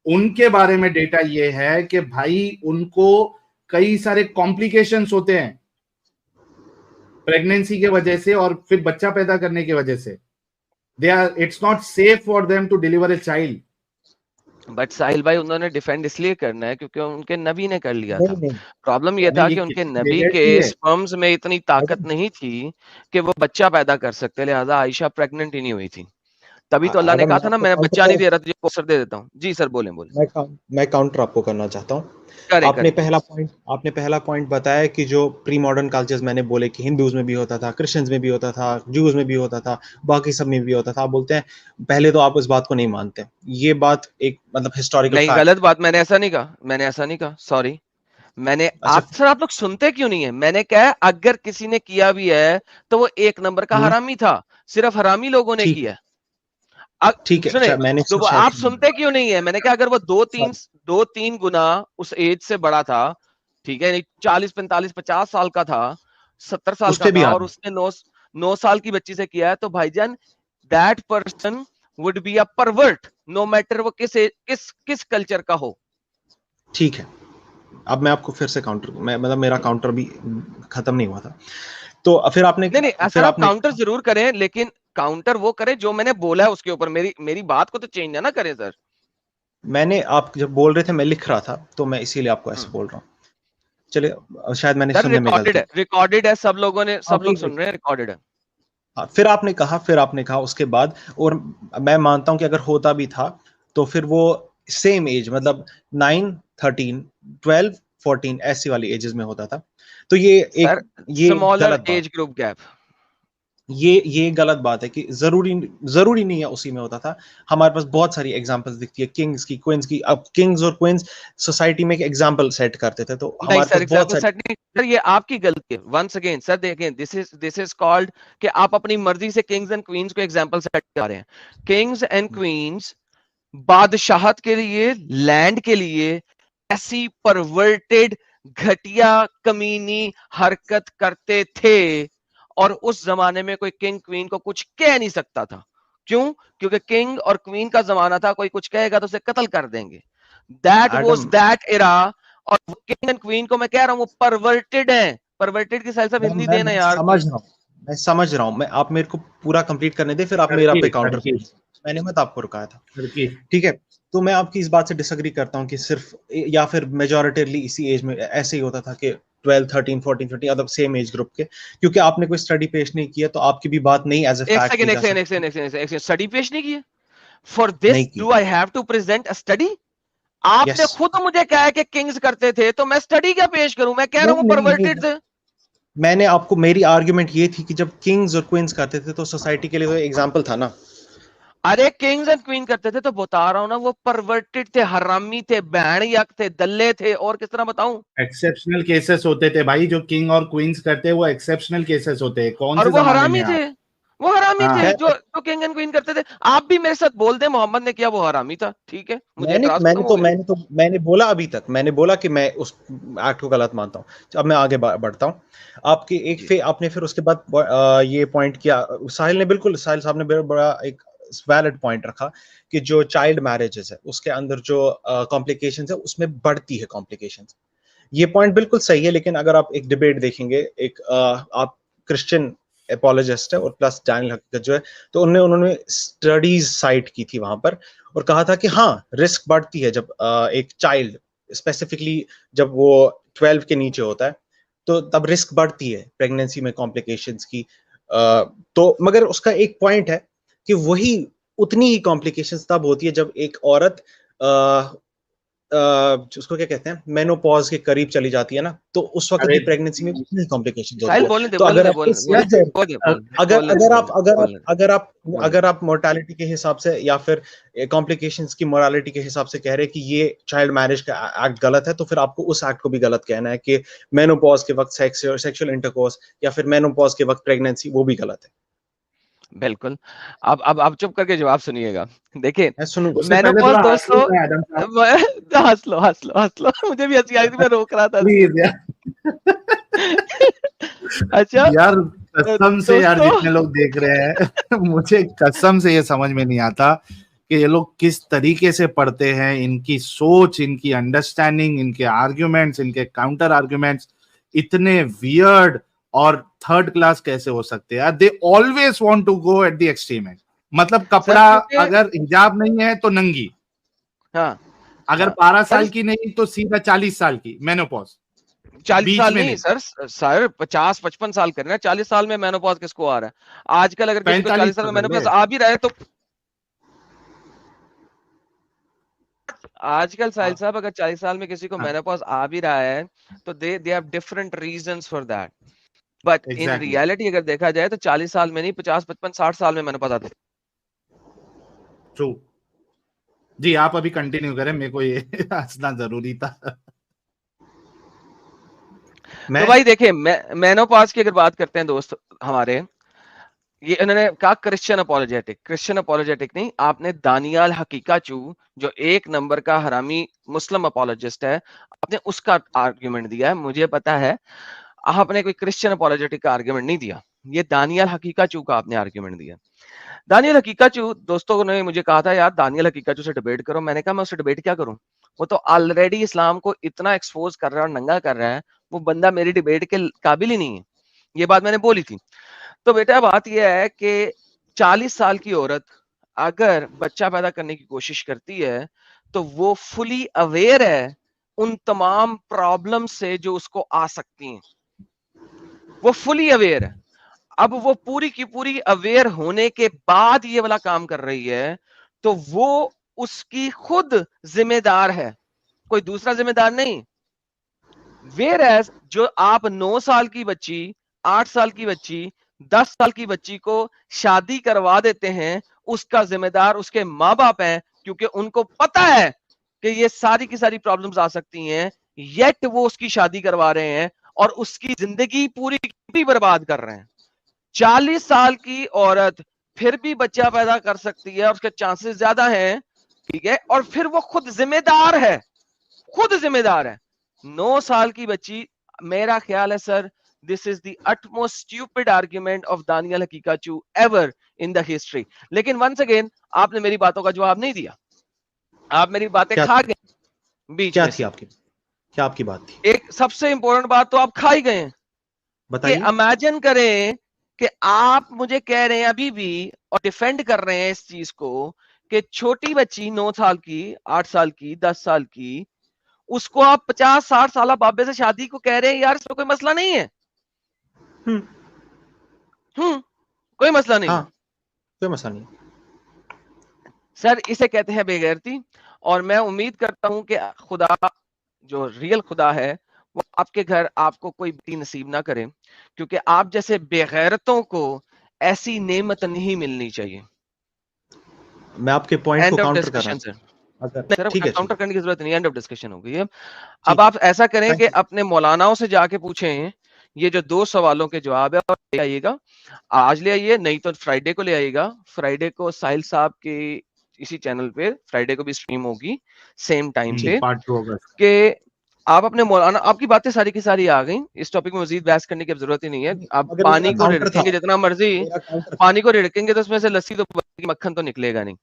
उनके बारे में डेटा ये है कि भाई उनको कई सारे कॉम्प्लिकेशंस होते हैं प्रेगनेंसी के वजह से और फिर बच्चा पैदा करने की वजह से। It's not safe for them to deliver a child. But Sahil भाई उन्होंने डिफेंड इसलिए करना है क्योंकि उनके नबी ने कर लिया था। प्रॉब्लम ये था कि उनके नबी के स्पर्म्स में इतनी ताकत नहीं थी कि वो बच्चा पैदा कर सकते, लिहाजा आयशा प्रेग्नेंट ही नहीं हुई थी। तभी तो अल्लाह ने कहा था ना, मैं बच्चा नहीं दे रहा तुझे पोस्टर दे देता हूँ। जी सर बोले। मैं काउंटर आपको करना चाहता हूँ। आपने पहला पॉइंट बताया कि जो प्री मॉडर्न कल्चर्स मैंने बोले कि हिंदूज में भी होता था, क्रिश्चियंस में भी होता था, जूज में भी होता था, बाकी सब में भी होता था। आप बोलते हैं पहले तो आप उस बात को नहीं मानते। ये बात एक मतलब हिस्टोरिकल नहीं, गलत बात। मैंने ऐसा नहीं कहा सॉरी। मैंने सर आप लोग सुनते क्यों नहीं है? मैंने कहा अगर किसी ने किया भी है तो वो 1 नंबर का हरामी था, सिर्फ हरामी लोगों ने किया। ठीक है, मैंने तो आप सुनते क्यों नहीं है? मैंने कहा अगर वो 2-3 गुना उस एज से बड़ा था, ठीक है, 40, 45, 50 साल का था, 70 साल का था और उसने 9 साल की बच्ची से किया है, तो भाईजान that person would be a pervert, no matter वो किस कल्चर का हो। ठीक है, अब मैं आपको फिर से मतलब मेरा काउंटर भी खत्म नहीं हुआ था। तो फिर आपने फिर आप काउंटर जरूर करें, लेकिन काउंटर वो करें जो मैंने बोला है उसके ऊपर। मेरी बात को तो चेंज ना करें सर। मैंने आप जब बोल रहे थे मैं लिख रहा था तो मैं इसीलिए आपको ऐसे बोल रहा हूँ। चलिए शायद मैंने सुनने में गलती। रिकॉर्डेड है, सब लोग सुन रहे हैं, रिकॉर्डेड है। हाँ, फिर आपने कहा उसके बाद, और मैं मानता हूं कि अगर होता भी था तो फिर वो सेम एज मतलब 9, 13, 12, 14 ऐसी वाली एजेस में होता था। तो ये स्मॉलर एज ग्रुप गैप, ये गलत बात है कि जरूरी नहीं है उसी में होता था। हमारे पास बहुत सारी एग्जांपल्स दिखती है किंग्स की, क्वींस की। अब किंग्स और क्वींस सोसाइटी में एक एग्जांपल सेट करते थे, तो हमारे पास बहुत सारी। सर ये आपकी गलती है। वंस अगेन सर देखें, दिस इज कॉल्ड कि आप अपनी मर्जी से किंग्स एंड क्वींस को एग्जांपल सेट कर रहे हैं। किंग्स एंड क्वींस बादशाहत के लिए, लैंड के लिए ऐसी परवर्टेड घटिया कमीनी हरकत करते थे और उस जमाने में कोई किंग क्वीन को कुछ कह नहीं सकता था। क्यों? क्योंकि किंग और क्वीन का जमाना था, कोई कुछ कहेगा तो उसे कत्ल कर देंगे। That was that era. और किंग एंड क्वीन को मैं कह रहा हूं वो परवर्टेड है। परवर्टेड की साइड हिंदी देना यार। मैं समझ रहा हूं। आप मेरे को पूरा कंप्लीट करने दे, फिर आप मेरा पे काउंटर। मैंने मत आपको रुकाया था, ठीक है? तो मैं आपकी इस बात से डिसएग्री करता हूं कि सिर्फ या फिर मेजॉरिटिवली इसी एज में ऐसे ही होता था कि 12, 13, 14, 15 मतलब सेम एज ग्रुप के। क्योंकि आपने कोई स्टडी पेश नहीं किया तो आपकी भी बात नहीं एज ए फैक्ट। एक स्टडी पेश नहीं किया। For this do I have to present a study? आपने खुद मुझे कहा है कि किंग्स करते थे, तो मैं स्टडी क्या पेश करूं? मैं कह रहा हूं परवर्टेड थे। मैंने आपको, मेरी आर्गुमेंट ये थी कि जब किंग्स और क्वींस करते थे तो सोसाइटी के लिए तो एग्जांपल था ना। अरे किंग्स एंड क्वीन करते थे तो बता रहा हूं ना, वो परवर्टेड थे, हरामी थे, बहन यक थे, दल्ले थे, और किस तरह बताऊं? एक्सेप्शनल केसेस होते थे भाई, जो किंग और क्वींस करते वो एक्सेप्शनल केसेस होते हैं। कौन से जमाने में? वो वो हरामी हाँ। थे जो किंग एंड क्वीन करते थे। आप भी मेरे साथ बोल दें मोहम्मद ने किया, वो हरामी था, ठीक है, मुझे एतराज खत्म हो गया। मैंने बोला अभी तक, मैंने बोला कि मैं उस एक्ट को गलत मानता हूँ। अब मैं आगे बढ़ता हूँ। आपकी आपने फिर उसके बाद ये पॉइंट किया, साहिल साहब ने बड़ा एक वैलिड पॉइंट रखा कि जो चाइल्ड मैरिजेस है उसके अंदर जो कॉम्प्लिकेशंस है उसमें बढ़ती है कॉम्प्लिकेशंस। ये पॉइंट बिल्कुल सही है, लेकिन अगर आप एक डिबेट देखेंगे, आप क्रिश्चियन एपोलॉजिस्ट है और प्लस डैनियल हकीकत जो है, तो उन्होंने स्टडीज साइट की थी वहां पर और कहा था कि हाँ रिस्क बढ़ती है जब एक चाइल्ड स्पेसिफिकली जब वो 12 के नीचे होता है तो तब रिस्क बढ़ती है प्रेगनेंसी में कॉम्प्लिकेशंस की। तो मगर उसका एक पॉइंट है कि वही उतनी ही कॉम्प्लिकेशंस तब होती है जब एक औरत उसको क्या कहते हैं मेनोपॉज के करीब चली जाती है ना, तो उस वक्त की प्रेगनेंसी में उतनी कॉम्प्लिकेशंस होती है। तो अगर आप मोर्टेलिटी के हिसाब से या फिर कॉम्प्लिकेशंस की मोरालिटी के हिसाब से कह रहे हैं कि ये चाइल्ड मैरिज का एक्ट गलत है, तो फिर आपको उस एक्ट को भी गलत कहना है कि मेनोपॉज के वक्त सेक्सुअल इंटरकोर्स या फिर मेनोपॉज के वक्त प्रेगनेंसी वो भी गलत है। बिल्कुल। अब आप चुप करके जवाब सुनिएगा। देखिए मेनोपॉज दोस्तों, हंस लो मुझे भी हंसी आ रही थी, मैं रोक रहा था। अच्छा यार कसम से यार जितने लोग देख रहे हैं मुझे कसम से ये समझ में नहीं आता कि ये लोग किस तरीके से पढ़ते हैं, इनकी सोच, इनकी अंडरस्टैंडिंग, इनके आर्ग्यूमेंट्स, इनके काउंटर आर्ग्यूमेंट्स इतने वियर्ड और थर्ड क्लास कैसे हो सकते हैं। They always want to go at the extreme end. मतलब कपड़ा अगर हिजाब नहीं है तो नंगी, हाँ, अगर 12 साल की नहीं तो सीधा 40 साल की मेनोपॉज। 40 साल नहीं सर 50-55 साल करना है। 40 साल में मेनोपॉज किसको आ रहा है आजकल? अगर किसी को 40 साल में मेनोपॉज आ भी रहा है तो आजकल साहिल साहब अगर 40 साल में किसी को मेनोपॉज आ भी रहा है तो they have different reasons for that, but in reality अगर देखा जाए तो 40 साल में नहीं, 50, 55, 60 साल में मेनोपॉज आता है। ट्रू जी, आप अभी कंटिन्यू करें, मेरे को ये हंसना जरूरी था। तो भाई देखिए मेनोपॉज की अगर बात करते हैं दोस्त हमारे, ये इन्होंने कहा क्रिश्चियन अपोलोजेटिक नहीं, आपने दानियाल हकीकाचू जो एक नंबर का हरामी मुस्लिम अपोलोजिस्ट है, आपने उसका आर्ग्यूमेंट दिया है। मुझे पता है आपने कोई क्रिश्चियन अपोलोजेटिक का आर्ग्यूमेंट नहीं दिया, ये दानियाल हकीकाचू का आपने आर्ग्यूमेंट दिया। दानियाल हकीकाचू दोस्तों ने मुझे कहा था यार दानियाल हकीकाचू से डिबेट करो। मैंने कहा मैं उससे डिबेट क्या करूं, वो तो ऑलरेडी इस्लाम को इतना एक्सपोज कर रहा है और नंगा कर रहा है, वो बंदा मेरी डिबेट के काबिल ही नहीं है। ये बात मैंने बोली थी। तो बेटा बात यह है कि 40 साल की औरत अगर बच्चा पैदा करने की कोशिश करती है तो वो फुली अवेयर है उन तमाम प्रॉब्लम से जो उसको आ सकती हैं, वो फुली अवेयर है। अब वो पूरी की पूरी अवेयर होने के बाद ये वाला काम कर रही है तो वो उसकी खुद जिम्मेदार है, कोई दूसरा जिम्मेदार नहीं। वेयर जो आप 9 साल की बच्ची, 8 साल की बच्ची, 10 साल की बच्ची को शादी करवा देते हैं, उसका जिम्मेदार उसके माँ बाप हैं, क्योंकि उनको पता है कि ये सारी की सारी प्रॉब्लम्स आ सकती हैं, येट वो उसकी शादी करवा रहे हैं और उसकी जिंदगी पूरी बर्बाद कर रहे हैं। 40 साल की औरत फिर भी बच्चा पैदा कर सकती है और उसके चांसेस ज्यादा हैं, ठीक है, और फिर वो खुद जिम्मेदार है। 9 साल की बच्ची, मेरा ख्याल है sir this is the utmost stupid argument of Daniyal हकीकाचू ever in the history। लेकिन वंस अगेन आपने मेरी बातों का जवाब नहीं दिया, आप मेरी बातें खा गए बीच में। क्या आपकी बात थी? एक सबसे इंपॉर्टेंट बात तो आप खा ही गए। बताइए। इमेजिन करें कि आप मुझे कह रहे हैं अभी भी और डिफेंड कर रहे हैं इस चीज को कि छोटी बच्ची 9 साल की, 8 साल की, 10 साल की, उसको आप 50-60 साल बाबे से शादी को कह रहे हैं यार इसमें कोई मसला नहीं है। कोई मसला नहीं। हाँ, कोई मसला नहीं सर, इसे कहते हैं बेगैरती। और मैं उम्मीद करता हूं कि खुदा जो रियल खुदा है वो आपके घर आपको कोई बेटी नसीब ना करे, क्योंकि आप जैसे बेगैरतों को ऐसी नेमत नहीं मिलनी चाहिए। मैं आपके पॉइंट को काउंटर कर रहा हूं। काउंटर करने की जरूरत नहीं, एंड ऑफ डिस्कशन हो गई है। अब आप ऐसा करें कि अपने मौलानाओं से जाके पूछें ये जो 2 सवालों के जवाब है और ले आइएगा, आज ले आइए, नहीं तो फ्राइडे को ले आइएगा। फ्राइडे को साहिल साहब के इसी चैनल पे फ्राइडे को भी स्ट्रीम होगी सेम टाइम पे, पार्ट 2 होगा। कि आप अपने मौलाना, आपकी बातें सारी की सारी आ गई, इस टॉपिक में मजीद बहस करने की अब जरूरत ही नहीं है। आप अगर पानी मेरा को काउंटर रिड़केंगे था, जितना मर्जी, मेरा काउंटर पानी को रिड़केंगे तो उसमें से लस्सी तो बनेगी, मक्खन तो निकलेगा नहीं।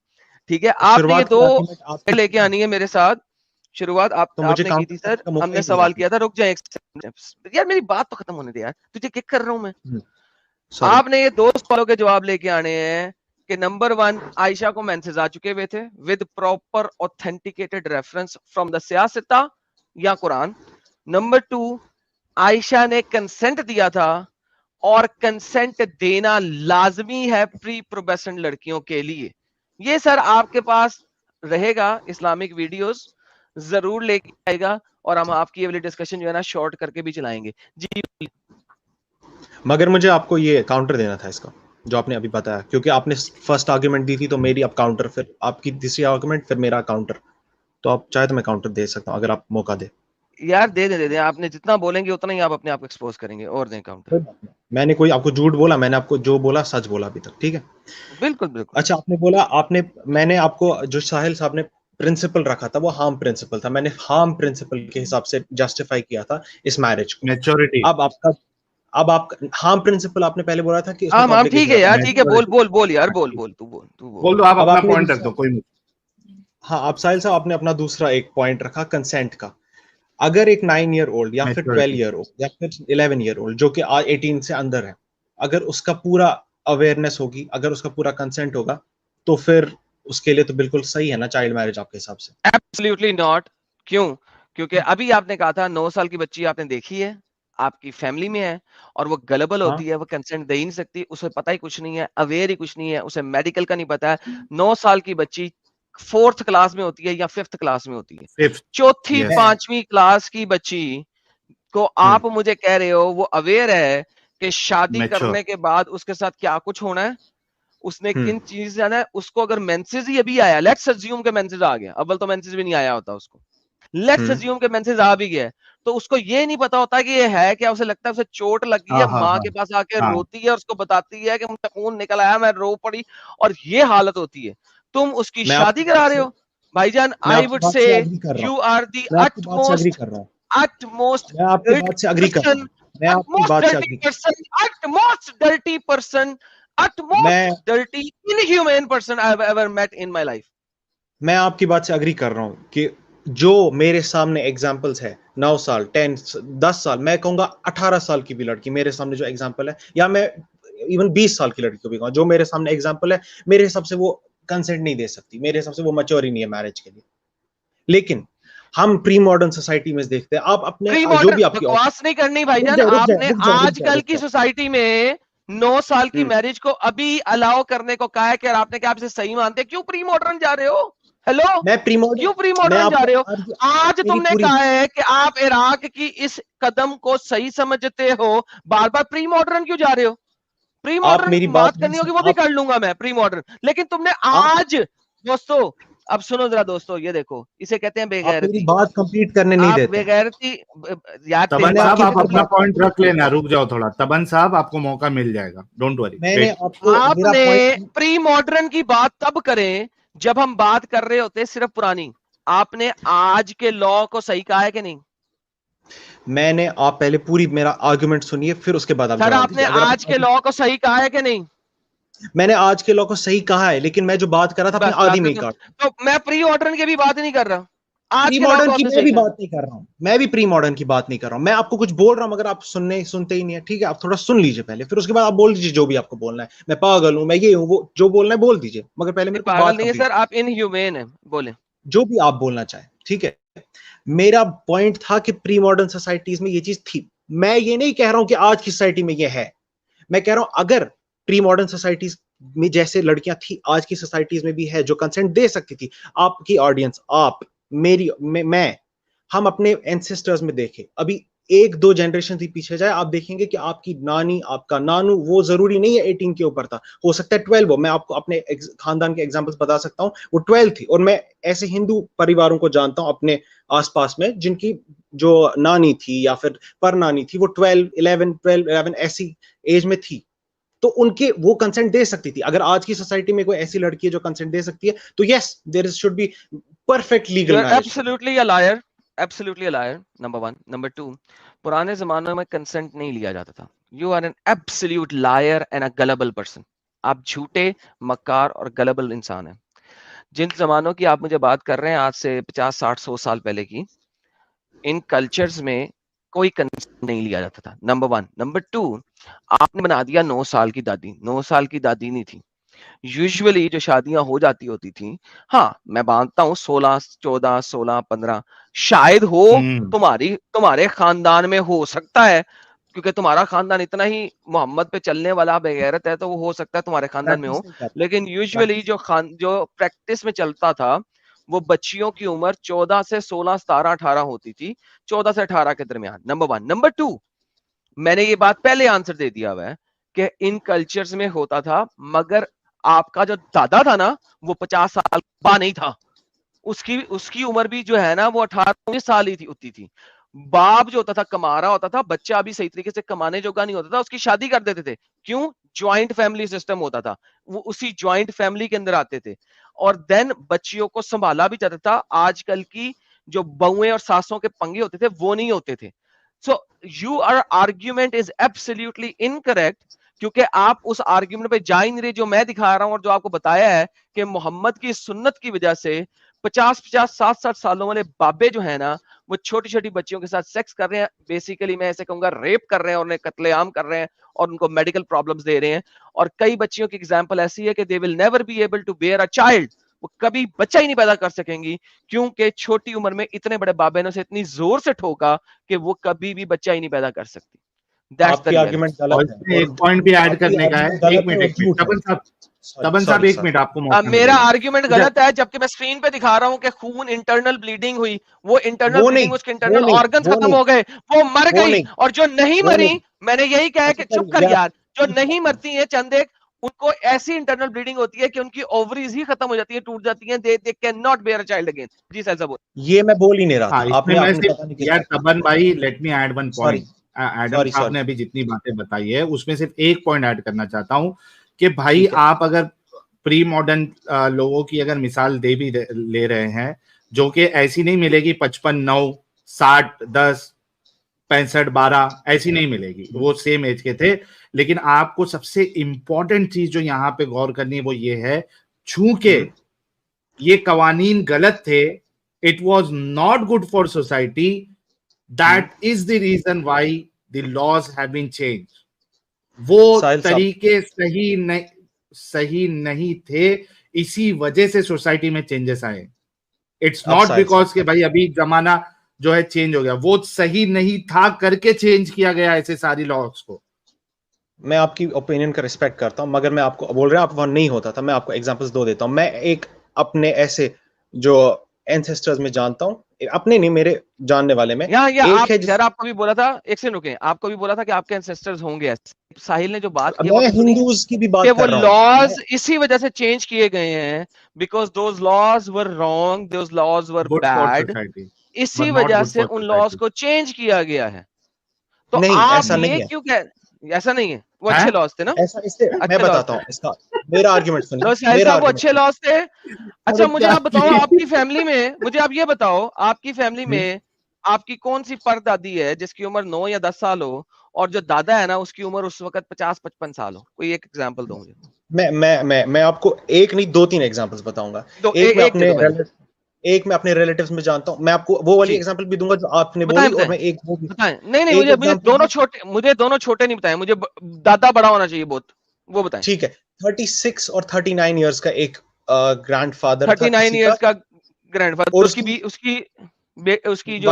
ठीक है, आपने ये शुरुआत का 2 आर्गुमेंट आपने लेके किया, आनी है मेरे साथ। शुरुआत तो मुझे आपने की थी काउंटर करने सर, का मौका हमने ही नहीं सवाल दिया। किया था, रुक जाए यार मेरी बात तो खत्म होने दे यार, तुझे किक कर रहा हूं मैं। सॉरी। आपने ये 2 सवालों के जवाब लेके आने हैं कि नंबर 1 आयशा को मेंसेस आ चुके हुए थे with proper authenticated reference from the सियासता या कुरान। नंबर 2 आयशा ने कंसेंट दिया था और कंसेंट देना लाजमी है प्री प्रोबेशन लड़कियों के लिए। ये सर आपके पास रहेगा, इस्लामिक वीडियोस जरूर लेके आएगा और हम आपकी ये वाली डिस्कशन जो है ना शॉर्ट करके भी चलाएंगे जी। मगर मुझे आपको ये काउंटर देना था इसका जो आपने अभी बताया, क्योंकि आपने फर्स्ट आर्गुमेंट दी थी तो मेरी अब काउंटर, फिर आपकी तीसरी आर्गुमेंट, फिर मेरा काउंटर। तो आप चाहे तो मैं काउंटर दे सकता हूं अगर आप मौका दे। यार दे दे, आपने जितना बोलेंगे उतना ही आप अपने आप को एक्सपोज करेंगे, और दें काउंटर। मैंने कोई आपको झूठ बोला? मैंने आपको जो बोला सच बोला अभी तक, ठीक है? बिल्कुल बिल्कुल। अच्छा, आपने बोला, मैंने आपको जो साहिल साहब ने प्रिंसिपल रखा था वो हार्म प्रिंसिपल था, मैंने हार्म प्रिंसिपल के हिसाब से जस्टिफाई किया था इस मैरिज को। मैच्योरिटी। अब आप हार्म प्रिंसिपल आपने पहले बोला था कि उसमें हम complication ठीक है यार, आता ठीक है, बोल यार, बोल तू बोल। बोल दो, आप अब अपना आपने पॉइंट रख दूसरा- दो, कोई नहीं। हाँ, आप साहिल साहब आपने अपना दूसरा एक पॉइंट रखा कंसेंट का। अगर एक 9 ईयर ओल्ड या फिर 12 ईयर ओल्ड या फिर 11 ईयर ओल्ड जो कि 18 से अंदर है, अगर उसका पूरा अवेयरनेस होगी, अगर उसका पूरा कंसेंट होगा, तो फिर उसके लिए तो बिल्कुल सही है ना चाइल्ड मैरिज आपके हिसाब से? Absolutely not. क्यों? क्योंकि अभी आपने कहा था 9 साल की बच्ची आपने देखी है, आपकी फैमिली में है और वो गलबल हाँ। होती है, वो कंसेंट दे ही नहीं सकती, उसे पता ही कुछ नहीं है, अवेयर ही कुछ नहीं है, उसे मेडिकल का नहीं पता है। 9 साल की बच्ची 4th क्लास में होती है या 5th क्लास में होती है, फिफ्थ। चौथी Yes. 5वीं क्लास की बच्ची को आप मुझे कह रहे हो वो अवेयर है कि शादी Mature. करने के बाद उसके साथ क्या कुछ होना है, उसने किन चीज जाना है, उसको अगर मेंसेस ही अभी आया, लेट्स अज्यूम के मेंसेस आ गया, अव्वल तो मेंसेस भी नहीं आया होता उसको, लेट्स अज्यूम के मेंसेस आ भी गया, तो उसको ये नहीं पता होता कि ये है क्या, उसे लगता है उसे चोट लगी है, हाँ, माँ हाँ, के पास आके हाँ। रोती है और उसको बताती है कि मुझे खून निकल आया, मैं रो पड़ी, और ये हालत होती है, तुम उसकी मैं शादी आपकी करा बात रहे से- हो। भाईजान, मैं आई आपकी वुड बात से से agree कर रहा यू हूं। आर दी मैं आपकी बात से agree कर रहा हूं। utmost मैं आपकी बात से agree कर रहा हूं। मैं आपकी बात से agree कर रहा हूं। utmost dirty person, utmost मैं dirty inhumane person I have ever met in my life. मैं आपकी बात से अग्री कर रहा हूं कि जो मेरे सामने एग्जांपल्स है, 9 साल, 10 साल, मैं कहूंगा 18 साल की भी लड़की मेरे सामने जो एग्जांपल है, या मैं इवन 20 साल की लड़की को भी कहूंगा, जो मेरे सामने एग्जांपल है, मेरे हिसाब से वो कंसेंट नहीं दे सकती, मेरे हिसाब से वो मैच्योर ही नहीं है मैरिज के लिए। लेकिन हम प्री मॉडर्न सोसाइटी में देखते हैं, आप अपने प्री जो मॉडर्न भी आपकी बकवास नहीं करनी भाईजान, रुक आपने जाओ, आजकल की सोसाइटी में 9 साल की हम्म। मैरिज को अभी अलाउ करने को कहा है कि आपने क्या आप इसे सही मानते हैं? क्यों प्री मॉडर्न जा रहे हो? हेलो, मैं प्री मॉडर्न, क्यों प्री मैं मॉडर्न जा रहे हो? आपको आज मेरी तुमने पूरी कहा है कि आप इराक की इस कदम को सही समझते हो, बार बार प्री मॉडर्न क्यों जा रहे हो? प्री आप मॉडर्न मेरी बात बात करनी होगी वो भी कर लूंगा मैं, प्री मॉडर्न, लेकिन तुमने आज दोस्तों, अब सुनो जरा दोस्तों, ये देखो, इसे कहते हैं आप मेरी बेगैरती। बात कंप्लीट करने नहीं आप देते। बेगैरती यार, तबन मैंने साहब आपकी आप हर अपना बात पॉइंट रख लेना, रुक जाओ थोड़ा। तबन साहब आपको मौका मिल जाएगा, डोंट वरी। मैंने आपको मेरा आपने पॉइंट, प्री मॉडर्न की बात तब करें जब हम बात कर रहे होते सिर्फ पुरानी। आपने आज के लॉ को सही कहा है कि नहीं? मैंने, आप पहले पूरी मेरा आर्गुमेंट सुनिए, फिर उसके बाद आप सर जवाब आपने दीजिए। अगर आज के लॉ को सही कहा है कि नहीं? मैंने आज के लॉ को सही कहा है, लेकिन मैं जो बात कर रहा था अपने बस आदि में ही बस, काट। तो मैं प्री मॉडर्न की भी बात नहीं कर रहा, आज प्री के लॉ मॉडर्न को की आपने मैं सही भी कहा। बात नहीं कर रहा हूं, मैं भी प्री मॉडर्न की बात नहीं कर रहा हूं। मैं आपको कुछ बोल रहा हूं मगर आप सुनते ही नहीं है। ठीक है, आप थोड़ा सुन लीजिए पहले, फिर उसके बाद आप बोल दीजिए जो भी आपको बोलना है। मैं पागल हूं, मैं ये हूं, वो जो बोलना है बोल दीजिए, मगर पहले मेरे को पागल बात नहीं है कंप्लीट, सर, आप इनह्यूमेन है, बोले जो भी आप बोलना चाहें। ठीक है, मेरा पॉइंट था कि प्री मॉडर्न सोसाइटीज में ये चीज थी। मैं ये नहीं कह रहा हूं कि आज की सोसाइटी में ये है, मैं कह रहा हूं अगर प्री मॉडर्न सोसाइटीज में जैसे लड़कियां थी, आज की सोसाइटीज में भी है जो कंसेंट दे सकती थी। आपकी ऑडियंस, आप, मेरी, मैं, हम अपने एंसेस्टर्स में देखें, अभी एक दो जनरेशन ही पीछे जाए, आप देखेंगे कि आपकी नानी, आपका नानू, वो जरूरी नहीं है 18 के ऊपर था, हो सकता है 12 हो। मैं आपको अपने खानदान के एग्जांपल्स बता सकता हूँ, वो 12 थी। और मैं ऐसे हिंदू परिवारों को जानता हूँ अपने आसपास में, जिनकी जो नानी थी या फिर पर नानी थी, वो 12 11 ऐसी एज में थी, तो उनके वो कंसेंट दे सकती थी। अगर आज की सोसाइटी में कोई ऐसी लड़की है जो कंसेंट दे सकती है, तो yes, there should be perfect legal You're marriage. absolutely a liar. Absolutely a liar. Number one. Number two. पुराने जमानों में कंसेंट नहीं लिया जाता था. You are an absolute liar and a gullible person. आप झूठे, मक्कार और गलबल इंसान हैं. जिन जमानों की आप मुझे बात कर रहे हैं, आज से 50, 60, 100 साल पहले की, इन कल्चर्स में कोई कंसेंट नहीं लिया जाता था. Number one. नंबर टू, आपने बना दिया 9 साल की दादी. 9 साल की दादी नहीं थी. यूजुअली जो शादियां हो जाती होती थी, हाँ मैं मानता हूँ 16, 14, 16, 15 शायद हो, तुम्हारे खानदान में हो सकता है, क्योंकि तुम्हारा खानदान इतना ही मोहम्मद पे चलने वाला बेगैरत है, तो वो हो सकता है तुम्हारे खानदान में हो. लेकिन यूजुअली जो प्रैक्टिस में चलता था, वो बच्चियों की उम्र 14 से 16, 17, 18 होती थी. 14 से 18 के दरमियान. Number one. नंबर टू, मैंने ये बात पहले आंसर दे दिया हुआ है कि इन कल्चर्स में होता था, मगर आपका जो दादा था ना, वो 50 साल का नहीं था. उसकी उम्र भी जो है ना, वो 18 साल ही होती थी. बाप जो होता था कमा रहा होता था, बच्चा भी सही तरीके से कमाने जोगा नहीं होता था, उसकी शादी कर देते थे. क्यों? ज्वाइंट फैमिली सिस्टम होता था, वो उसी ज्वाइंट फैमिली के अंदर आते थे, और देन बच्चियों को संभाला भी जाता था. आजकल की जो बहुएं और सासों के पंगे होते थे, वो नहीं होते थे. So your argument is absolutely incorrect, क्योंकि आप उस आर्ग्यूमेंट पे जा ही नहीं रहे जो मैं दिखा रहा हूं और जो आपको बताया है कि मोहम्मद की सुन्नत की वजह से 50-50, 60-60 सालों वाले बाबे जो है ना, वो छोटी छोटी बच्चियों के साथ सेक्स कर रहे हैं. बेसिकली मैं ऐसे कहूंगा, रेप कर रहे हैं और उन्हें कत्लेआम कर रहे हैं और उनको मेडिकल प्रॉब्लम्स दे रहे हैं. और कई बच्चियों की एग्जांपल ऐसी है कि they will never be able to bear a child. वो कभी बच्चा ही नहीं पैदा कर सकेंगी, क्योंकि छोटी उम्र में इतने बड़े बाबे ने उसे इतनी जोर से ठोका कि वो कभी भी बच्चा ही नहीं पैदा कर सकती. आपकी आर्गुमेंट गलत है। एक पॉइंट भी ऐड करने का है. एक मिनट तबन साहब, एक मिनट आपको मौका मेरा आर्ग्यूमेंट गलत है, जबकि मैं स्क्रीन पे दिखा रहा हूं कि खून इंटरनल ब्लीडिंग हुई. वो इंटरनल ब्लीडिंग, उसके इंटरनल ऑर्गन्स खत्म हो गए, वो मर गई. और जो नहीं मरी, मैंने यही कहा कि चुप कर यार, जो नहीं मरती है चंद एक, उनको ऐसी इंटरनल ब्लीडिंग होती है कि उनकी ओवरीज ही खत्म हो जाती है, टूट जाती हैं. They can not bear a child again. जी सर साहब, ये मैं बोल ही नहीं रहा था. आपने यार तबन भाई, let me add one point. Adam साहब ने अभी जितनी बातें बताई है, उसमें सिर्फ एक पॉइंट ऐड करना चाहता हूं कि भाई आप अगर प्री मॉडर्न लोगों की अगर मिसाल दे भी ले रहे हैं, जो कि ऐसी नहीं मिलेगी 55, 9, 60, 10, 65, 12 ऐसी नहीं मिलेगी, वो सेम एज के थे. लेकिन आपको सबसे इंपॉर्टेंट चीज जो यहाँ पे गौर करनी है वो ये है, चूंकि ये कवानीन गलत थे, it was not good for society. That is the reason why the laws have been change. वो तरीके सही नहीं थे, इसी वजह से सोसाइटी में चेंजेस आए. इट्स नॉट बिकॉज के भाई अभी जमाना जो है चेंज हो गया, वो सही नहीं था करके चेंज किया गया ऐसे सारी लॉज को. मैं आपकी ओपिनियन का रिस्पेक्ट करता हूं, मगर मैं आपको बोल रहा हूं आप वहां नहीं होता था. मैं आपको एग्जांपल्स दो देता हूं. मैं एक अपने ऐसे जो एंसेस्टर्स में जानता हूं, अपने नहीं मेरे जानने वाले में एक है यार, आपको भी बोला था, एक से रुके, आपको भी बोला था कि आपके एंसेस्टर्स होंगे. साहिल ने जो बात की, मैं हिंदूज की भी बात कर रहा हूं. वो लॉज इसी वजह से चेंज किए गए हैं, because those laws were wrong, those laws were bad. इसी वजह से उन लॉज को चेंज किया गया है. तो नहीं, आप ऐसा नहीं ये है. क्यों कह, ऐसा नहीं है, वो अच्छे लॉज थे ना. ऐसा इससे मैं बताता हूं इसका मेरा आर्गुमेंट सुनिए. साहिल साहब, वो अच्छे लॉज थे. अच्छा मुझे आप बताओ, आपकी फैमिली में, मुझे आप ये बताओ, आपकी फैमिली में आपकी कौन सी परदादी है जिसकी उम्र 9 या 10 साल हो, और जो दादा है ना उसकी उम्र उस वक्त 50-55 साल हो? कोई एक एग्जांपल दो मुझे. मैं आपको एक नहीं 2-3 एग्जांपल्स बताऊंगा. एक मैं अपने रिलेटिव्स में जानता हूं. मैं आपको वो वाली एग्जांपल भी दूंगा जो आपने बोली, और मैं एक वो भी बताएं. नहीं मुझे दोनों छोटे नहीं बताएं, मुझे दादा बड़ा होना चाहिए बहुत, वो बताएं. ठीक है. 36 और 39 इयर्स का एक ग्रैंडफादर 39 इयर्स का ग्रैंडफादर, और उसकी जो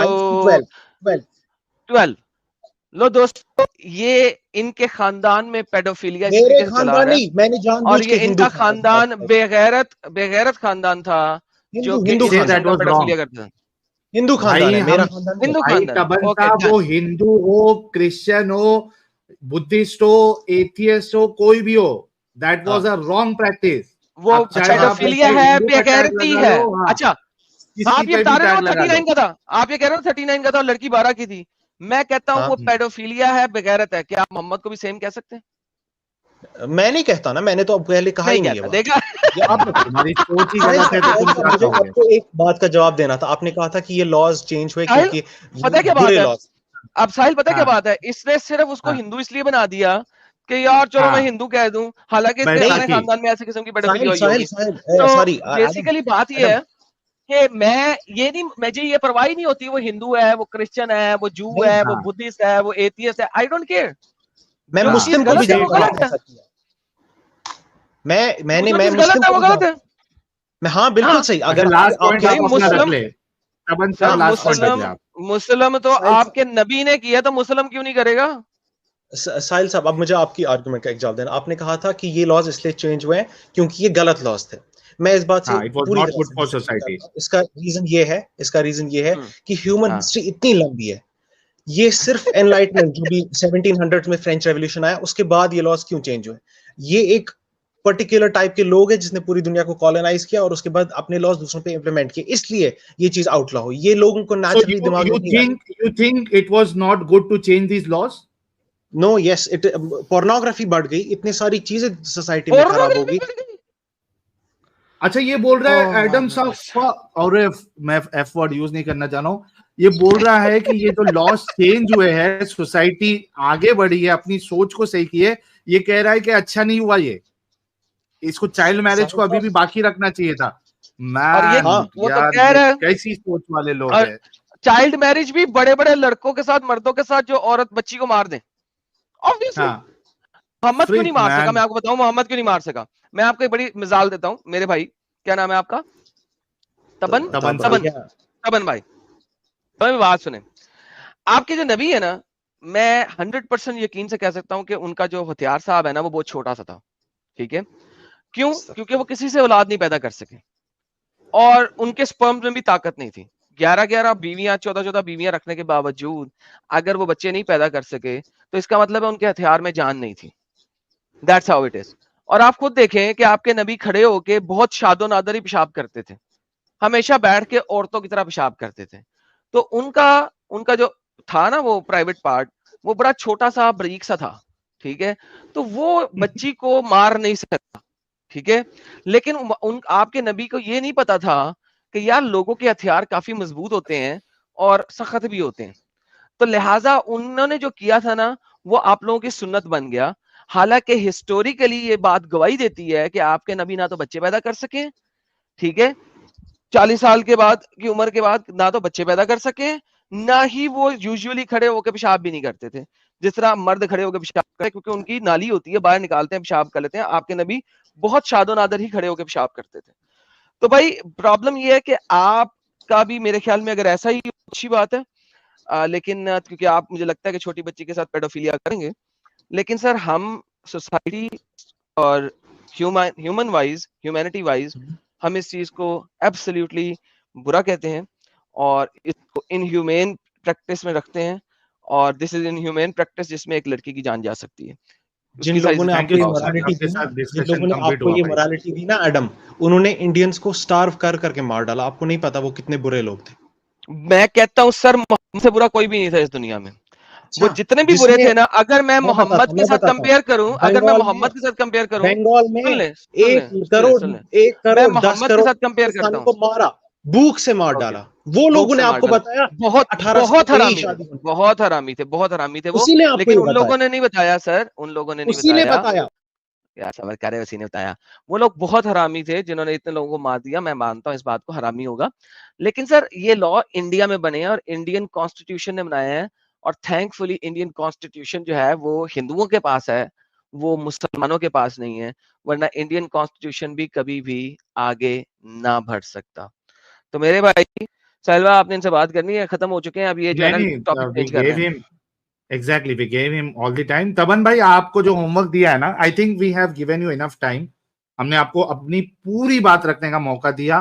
12. लो दोस्तों, ये इनके खानदान में पेडोफिलिया मेरे खानदान नहीं, मैंने जानबूझ और ये इनका खानदान बेगैरत खानदान था, जो हिंदू पेडोफिलिया करता था. हिंदू खानदान है, भाई मेरा हम खानदान नहीं। हिंदू भाई खानदान। तबन ओके साहब, वो हिंदू हो, क्रिश्चियन हो, बुद्धिस्ट हो, एथियस्ट हो, कोई भी हो, that was a wrong practice. वो आप चाहे आप पेडोफिलिया उसपे है, हिंदू का टैग बेगैरती लगा है। लो, हाँ, अच्छा किसी आप ये पे बता भी रहे हो टैग लगा लो। 39 का था, आप ये कह रहे हो 39 का था और लड़की 12 की थी। मैं कहता हूँ हाँ। वो पेडोफिलिया है, बेगैरत है। क्या आप मोहम्मद को भी सेम कह सकते हैं? मैं नहीं कहता ना, मैंने तो अब पहले कहा ही नहीं है कहता, बात। देखा? ये आप बताओ। तुम्हारी सोच ही साहिल गलत है तो साहब, तुम क्या मुझे कहोगे? आपको एक बात का जवाब देना था। आपने कहा था कि ये लॉज चेंज हुए साहिल, क्योंकि पता है क्या बात बुरे है? लॉज। अब साहिल पता है क्या हाँ बात है? इसने सिर्फ उसको हाँ हिंदू इसलिए बना दिया कि यार चलो मैं हाँ, हिंदू कह दूं, हालांकि इसके वैसा सारे की खानदान में ऐसे किस्म की पेडोफिलिया साहिल हुई साहिल होगी। साहिल, तो सॉरी एडम, बेसिकली बात ये एडम, है कि मैं ये नहीं, मुझे ये परवाह ही नहीं होती वो हिंदू है, वो क्रिश्चियन है, वो जू नहीं, है, वो हाँ बुद्धिस्ट है, वो एथियस्ट है, आई डोंट केयर। मैं जो चीज मुस्लिम को भी गलत है वो जानता हूँ गलत है। ऐसा किया। मैं जो चीज मुस्लिम गलत है को वो भी गलत जानता है। हूँ। मैं, हाँ बिल्कुल हाँ सही। अच्छा, अगर लास्ट पॉइंट आपके भाई आप अपना रख मुस्लिम, ले, तबन सर साहब लास्ट पॉइंट रख ले मुस्लिम, आप। मुस्लिम तो साहिल आपके नबी ने किया, तो मुस्लिम क्यों नहीं करेगा? साहिल साहब, अब मुझे आपकी आर्गुमेंट का एक जवाब देना। आपने कहा था कि ये लॉज इसलिए चेंज हुए हैं क्योंकि ये गलत लॉज थे। मैं इस बात से हाँ, इट वाज पूरी नॉट तरह गुड से फॉर डिसएग्री सोसाइटी। करता हूं। इसका रीजन ये है हम्म, कि ह्यूमन हाँ हिस्ट्री इतनी लंबी है। ये सिर्फ एनलाइटमेंट, जो भी 1700 में फ्रेंच रेवोल्यूशन आया, उसके बाद ये लॉज क्यों चेंज हुए? ये एक पर्टिकुलर टाइप के लोग हैं जिसने पूरी दुनिया को कॉलोनाइज किया और उसके बाद अपने लॉज दूसरों पे इंप्लीमेंट किए, इसलिए ये चीज आउटलॉ हुई। ये लोगों को So नेचुरली दिमाग में नहीं आई। you think it was not good to change these laws? No, yes, it pornography बढ़ गई, इतनी सारी चीजें सोसाइटी में खराब हो पोर्नोग्राफी गई। बढ़ गई। अच्छा, ये बोल रहा ओह है माय एडम गॉडनेस। साहब, और मैं एफ वर्ड यूज नहीं करना चाह रहा हूँ, ये बोल रहा है कि ये जो लॉज चेंज हुए हैं, सोसाइटी आगे बढ़ी है, अपनी सोच को सही की है, ये कह रहा है कि अच्छा नहीं हुआ ये, इसको चाइल्ड मैरिज को अभी भी बाकी रखना चाहिए था। और ये मैन हाँ, वो तो यार, कह ये रहा है, कैसी सोच वाले लोग और हैं। चाइल्ड मैरिज भी बड़े बड़े लड़कों के साथ, मर्दों के साथ, जो औरत बच्ची को मार दे। ऑब्वियसली हाँ, मोहम्मद क्यों नहीं फ्रिक मार सका? मैन। मैं आपको बताऊं मोहम्मद क्यों नहीं मार सका। मैं आपको एक बड़ी मिसाल देता हूं, मेरे भाई, क्या नाम है आपका? तबन, तबन तबन, साहब, तबन भाई, तो मेरी बात सुने। आपके जो नबी है ना, मैं 100% यकीन से कह सकता हूं कि उनका जो हथियार साहब है ना, वो बहुत छोटा सा था। ठीक है? क्यों? क्योंकि वो किसी से औलाद नहीं पैदा कर सके और उनके स्पर्म में भी ताकत नहीं थी। 11-11 बीवियां, 14-14 बीवियां रखने के बावजूद अगर वो बच्चे नहीं पैदा कर सके, तो इसका मतलब है उनके हथियार में जान नहीं थी। That's how it is. और आप खुद देखें कि आपके नबी खड़े होके बहुत शादो नादर ही पेशाब करते थे, हमेशा बैठ के औरतों की तरह पेशाब करते थे। तो उनका उनका जो था ना वो प्राइवेट पार्ट, वो बड़ा छोटा सा बारीक सा था। ठीक है? तो वो बच्ची को मार नहीं सकता। ठीक है? लेकिन उन आपके नबी को ये नहीं पता था कि यार लोगों के हथियार काफी मजबूत होते हैं और सख्त भी होते हैं। तो लिहाजा उन्होंने जो किया था ना, वो आप लोगों की सुन्नत बन गया। हालांकि हिस्टोरिकली ये बात गवाही देती है कि आपके नबी ना तो बच्चे पैदा कर सके, ठीक है, 40 साल के बाद की उम्र के बाद ना तो बच्चे पैदा कर सके, ना ही वो यूजुअली खड़े होकर पेशाब भी नहीं करते थे जिस तरह मर्द खड़े होकर पेशाब करते, क्योंकि उनकी नाली होती है, बाहर निकालते हैं, पेशाब कर लेते हैं। आपके नबी बहुत शादो नादर ही खड़े होकर पेशाब करते थे। तो भाई प्रॉब्लम ये है कि आपका भी मेरे ख्याल में अगर ऐसा ही अच्छी बात है, लेकिन क्योंकि आप, मुझे लगता है कि छोटी बच्ची के साथ पेडोफिलिया करेंगे, लेकिन सर हम सोसाइटी और ह्यूमन वाइज, ह्यूमैनिटी वाइज, हम इस चीज को एब्सोल्युटली बुरा कहते हैं और इसको इनह्यूमेन प्रैक्टिस में रखते हैं। और दिस इज इनह्यूमेन प्रैक्टिस जिसमें एक लड़की की जान जा सकती है। जिन लोगों ने थैंक आपको यू ये सर, मोरालिटी आपके दी ना, साथ जिन डिस्कशन लोगों ने कंप्लीट आपको हुआ ये भाई। मोरालिटी दी ना एडम, उन्होंने इंडियंस को स्टार्व करके मार डाला। आपको नहीं पता वो कितने बुरे लोग थे। मैं कहता हूँ सर, मोहम्मद से बुरा कोई भी नहीं था इस दुनिया में। वो अच्छा, जितने भी बुरे जिसने, थे ना, अगर मैं मोहम्मद के साथ बताता हूँ, कंपेयर करूं, अगर मैं बंगाल में मोहम्मद के साथ कंपेयर करूं, बंगाल में सुन ले, सुन ले, एक सुन ले, करोड़ सुन ले, एक मैं करोड़ 10 मोहम्मद के करोड़ साथ कंपेयर करता पाकिस्तानियों हूं। को मारा, भूख से मार ओके, डाला। वो भूख लोगों ने से मार आपको डाला। बताया बहुत 1800 बहुत में यही हरामी थे, शादी होनी। बहुत हरामी थे, बहुत हरामी थे वो। उसी ने आपको लेकिन ये उन बताया, लोगों ने नहीं बताया सर, उन लोगों ने नहीं उसी ने बताया। बताया। यार समझ कह रहे, उसी ने बताया। वो लोग बहुत हरामी थे जिन्होंने इतने लोगों को मार दिया। मैं मानता हूँ इस बात को, हरामी होगा। लेकिन सर ये लॉ इंडिया में बने हैं और इंडियन कॉन्स्टिट्यूशन ने बनाया है। और थैंकफुली इंडियन कॉन्स्टिट्यूशन जो है वो हिंदुओं के पास है, वो मुसलमानों के पास नहीं है, वरना इंडियन कॉन्स्टिट्यूशन भी कभी भी आगे ना बढ़ सकता। तो मेरे भाई साहिल, आपने इनसे बात करनी है, खत्म हो चुके हैं, अब ये जो है ना नहीं, टॉपिक वी चेंज कर गेव रहे हैं। Him, exactly, we gave him all the time. तबन भाई, आपको जो होमवर्क दिया है ना, I think we have given you enough time. हमने आपको अपनी पूरी बात रखने का मौका दिया।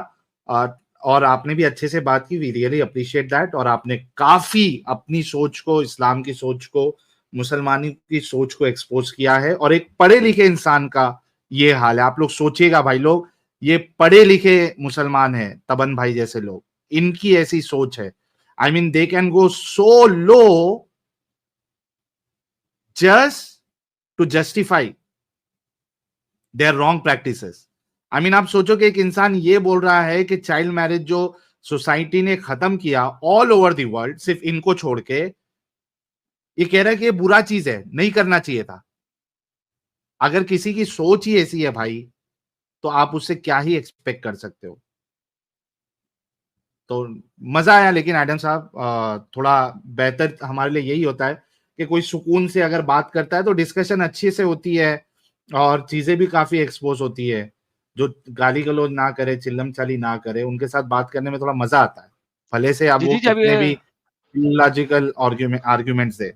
और आपने भी अच्छे से बात की, वी रियली अप्रिशिएट दैट। और आपने काफी अपनी सोच को, इस्लाम की सोच को, मुसलमानी की सोच को एक्सपोज किया है। और एक पढ़े लिखे इंसान का ये हाल है। आप लोग सोचिएगा भाई लोग, ये पढ़े लिखे मुसलमान है, तबन भाई जैसे लोग, इनकी ऐसी सोच है। I mean they can go so low just to justify their wrong practices. I mean आप सोचो कि एक इंसान ये बोल रहा है कि चाइल्ड मैरिज जो सोसाइटी ने खत्म किया ऑल ओवर द वर्ल्ड, सिर्फ इनको छोड़ के, ये कह रहा है कि ये बुरा चीज है, नहीं करना चाहिए था। अगर किसी की सोच ही ऐसी है भाई, तो आप उससे क्या ही एक्सपेक्ट कर सकते हो। तो मजा आया। लेकिन एडम साहब, थोड़ा बेहतर हमारे लिए यही होता है कि कोई सुकून से अगर बात करता है तो डिस्कशन अच्छी से होती है और चीजें भी काफी एक्सपोज होती है। जो गाली गलौज ना करे, चिल्लम चाली ना करे, उनके साथ बात करने में थोड़ा मजा आता है, भले से अब जी वो जी, जब कितने ये भी लॉजिकल आर्ग्यूमेंट्स दे।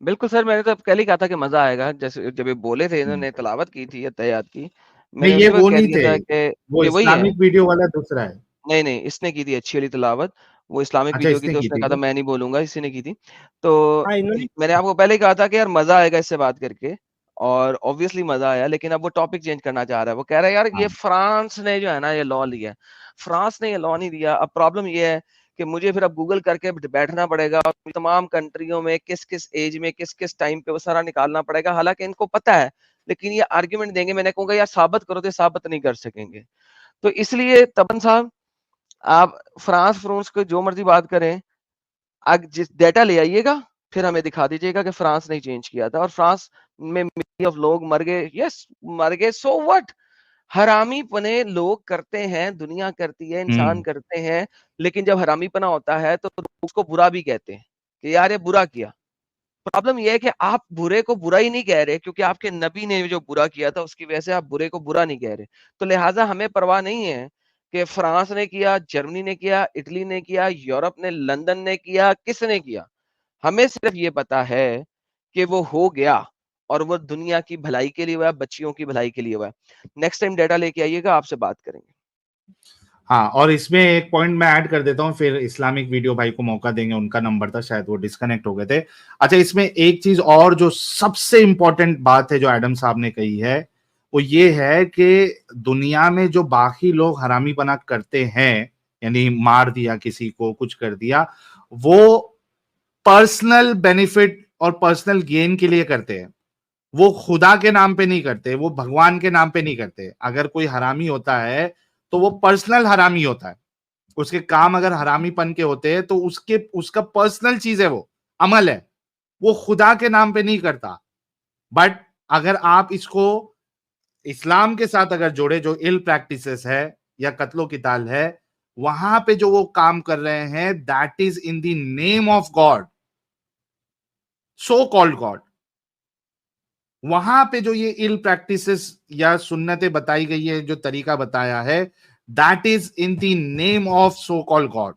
बिल्कुल सर, मैंने तो अब कल ही कहा था कि मजा आएगा। जैसे जब ये बोले थे, हम्म। इन्होंने तलावत की थी अत्तहियात की, नहीं, मैंने ये उसी वक्त वो कह नहीं दिया थे, था कि वो ये वही है। इस्लामिक वीडियो वाला दूसरा है। नहीं नहीं, इसने की थी अच्छी वाली तिलावत। वो इस्लामिक अच्छा, वीडियो की इसने थी, की उसने थी कहा था क्या? मैं नहीं बोलूंगा, इसी ने की थी। तो हाँ इन्होंने मैंने आपको पहले ही कहा था कि यार मजा आएगा इससे बात करके, और ऑब्वियसली मजा आया। लेकिन अब वो टॉपिक चेंज करना चाह रहा है। वो कह रहा है यार ये हाँ। फ्रांस ने जो है ना ये लॉ लिया है। फ्रांस ने ये लॉ नहीं दिया। अब प्रॉब्लम ये है कि मुझे फिर अब गूगल करके बैठना पड़ेगा और तमाम कंट्रियों में किस किस एज में किस किस टाइम पे वो सारा निकालना पड़ेगा। हालांकि इनको पता है, लेकिन ये आर्ग्यूमेंट देंगे। मैंने कहूंगा यार साबित करो, तो साबित नहीं कर सकेंगे। तो इसलिए तबन साहब, आप फ्रांस फ्रांस को जो मर्जी बात करें, जिस डेटा ले आइएगा, फिर हमें दिखा दीजिएगा कि फ्रांस ने चेंज किया था और फ्रांस में मिलियन ऑफ लोग मर गए। यस, मर गए, सो व्हाट। हरामीपने लोग करते हैं, दुनिया करती है, इंसान करते हैं। लेकिन जब हरामीपना होता है तो उसको बुरा भी कहते हैं कि यार ये बुरा किया। प्रॉब्लम यह है कि आप बुरे को बुरा ही नहीं कह रहे, क्योंकि आपके नबी ने जो बुरा किया था उसकी वजह से आप बुरे को बुरा नहीं कह रहे। तो लिहाजा हमें परवाह नहीं है कि फ्रांस ने किया, जर्मनी ने किया, इटली ने किया, यूरोप ने, लंदन ने किया, किसने किया। हमें सिर्फ ये पता है कि वो हो गया, और वो दुनिया की भलाई के लिए हुआ है, बच्चियों की भलाई के लिए हुआ है। नेक्स्ट टाइम डेटा लेके आइएगा, आपसे बात करेंगे। हाँ, और इसमें एक पॉइंट मैं ऐड कर देता हूँ, फिर इस्लामिक वीडियो भाई को मौका देंगे। उनका नंबर था, शायद वो डिस्कनेक्ट हो गए थे। अच्छा, इसमें एक चीज और जो सबसे इंपॉर्टेंट बात है जो एडम साहब ने कही है, वो ये है कि दुनिया में जो बाकी लोग हरामीपना करते हैं, यानी मार दिया किसी को, कुछ कर दिया, वो पर्सनल बेनिफिट और पर्सनल गेन के लिए करते हैं। वो खुदा के नाम पे नहीं करते, वो भगवान के नाम पे नहीं करते। अगर कोई हरामी होता है तो वो पर्सनल हरामी होता है। उसके काम अगर हरामीपन के होते हैं तो उसका पर्सनल चीज है, वो अमल है, वो खुदा के नाम पे नहीं करता। बट अगर आप इसको इस्लाम के साथ अगर जोड़े, जो इल प्रैक्टिसेस है या कत्लो किताल है, वहां पे जो वो काम कर रहे हैं, that is in the name of God, so called God. वहां पे जो ये इल प्रैक्टिसेस या सुन्नतें बताई गई है, जो तरीका बताया है, that is in the name of so called God.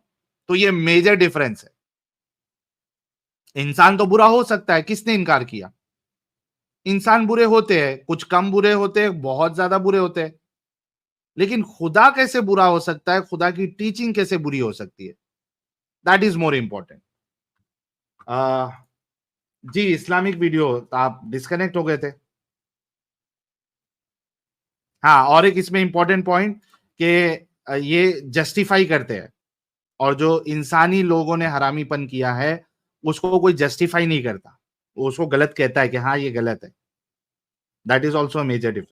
तो ये मेजर डिफरेंस है। इंसान तो बुरा हो सकता है, किसने इनकार किया? इंसान बुरे होते हैं, कुछ कम बुरे होते हैं, बहुत ज्यादा बुरे होते हैं। लेकिन खुदा कैसे बुरा हो सकता है? खुदा की टीचिंग कैसे बुरी हो सकती है? That is more important. जी, इस्लामिक वीडियो, आप डिस्कनेक्ट हो गए थे। हाँ, और एक इसमें इंपॉर्टेंट पॉइंट कि ये जस्टिफाई करते हैं, और जो इंसानी लोगों ने हरामीपन किया है उसको कोई जस्टिफाई नहीं करता, वो उसको गलत कहता है कि हाँ ये गलत है। That is also major difference.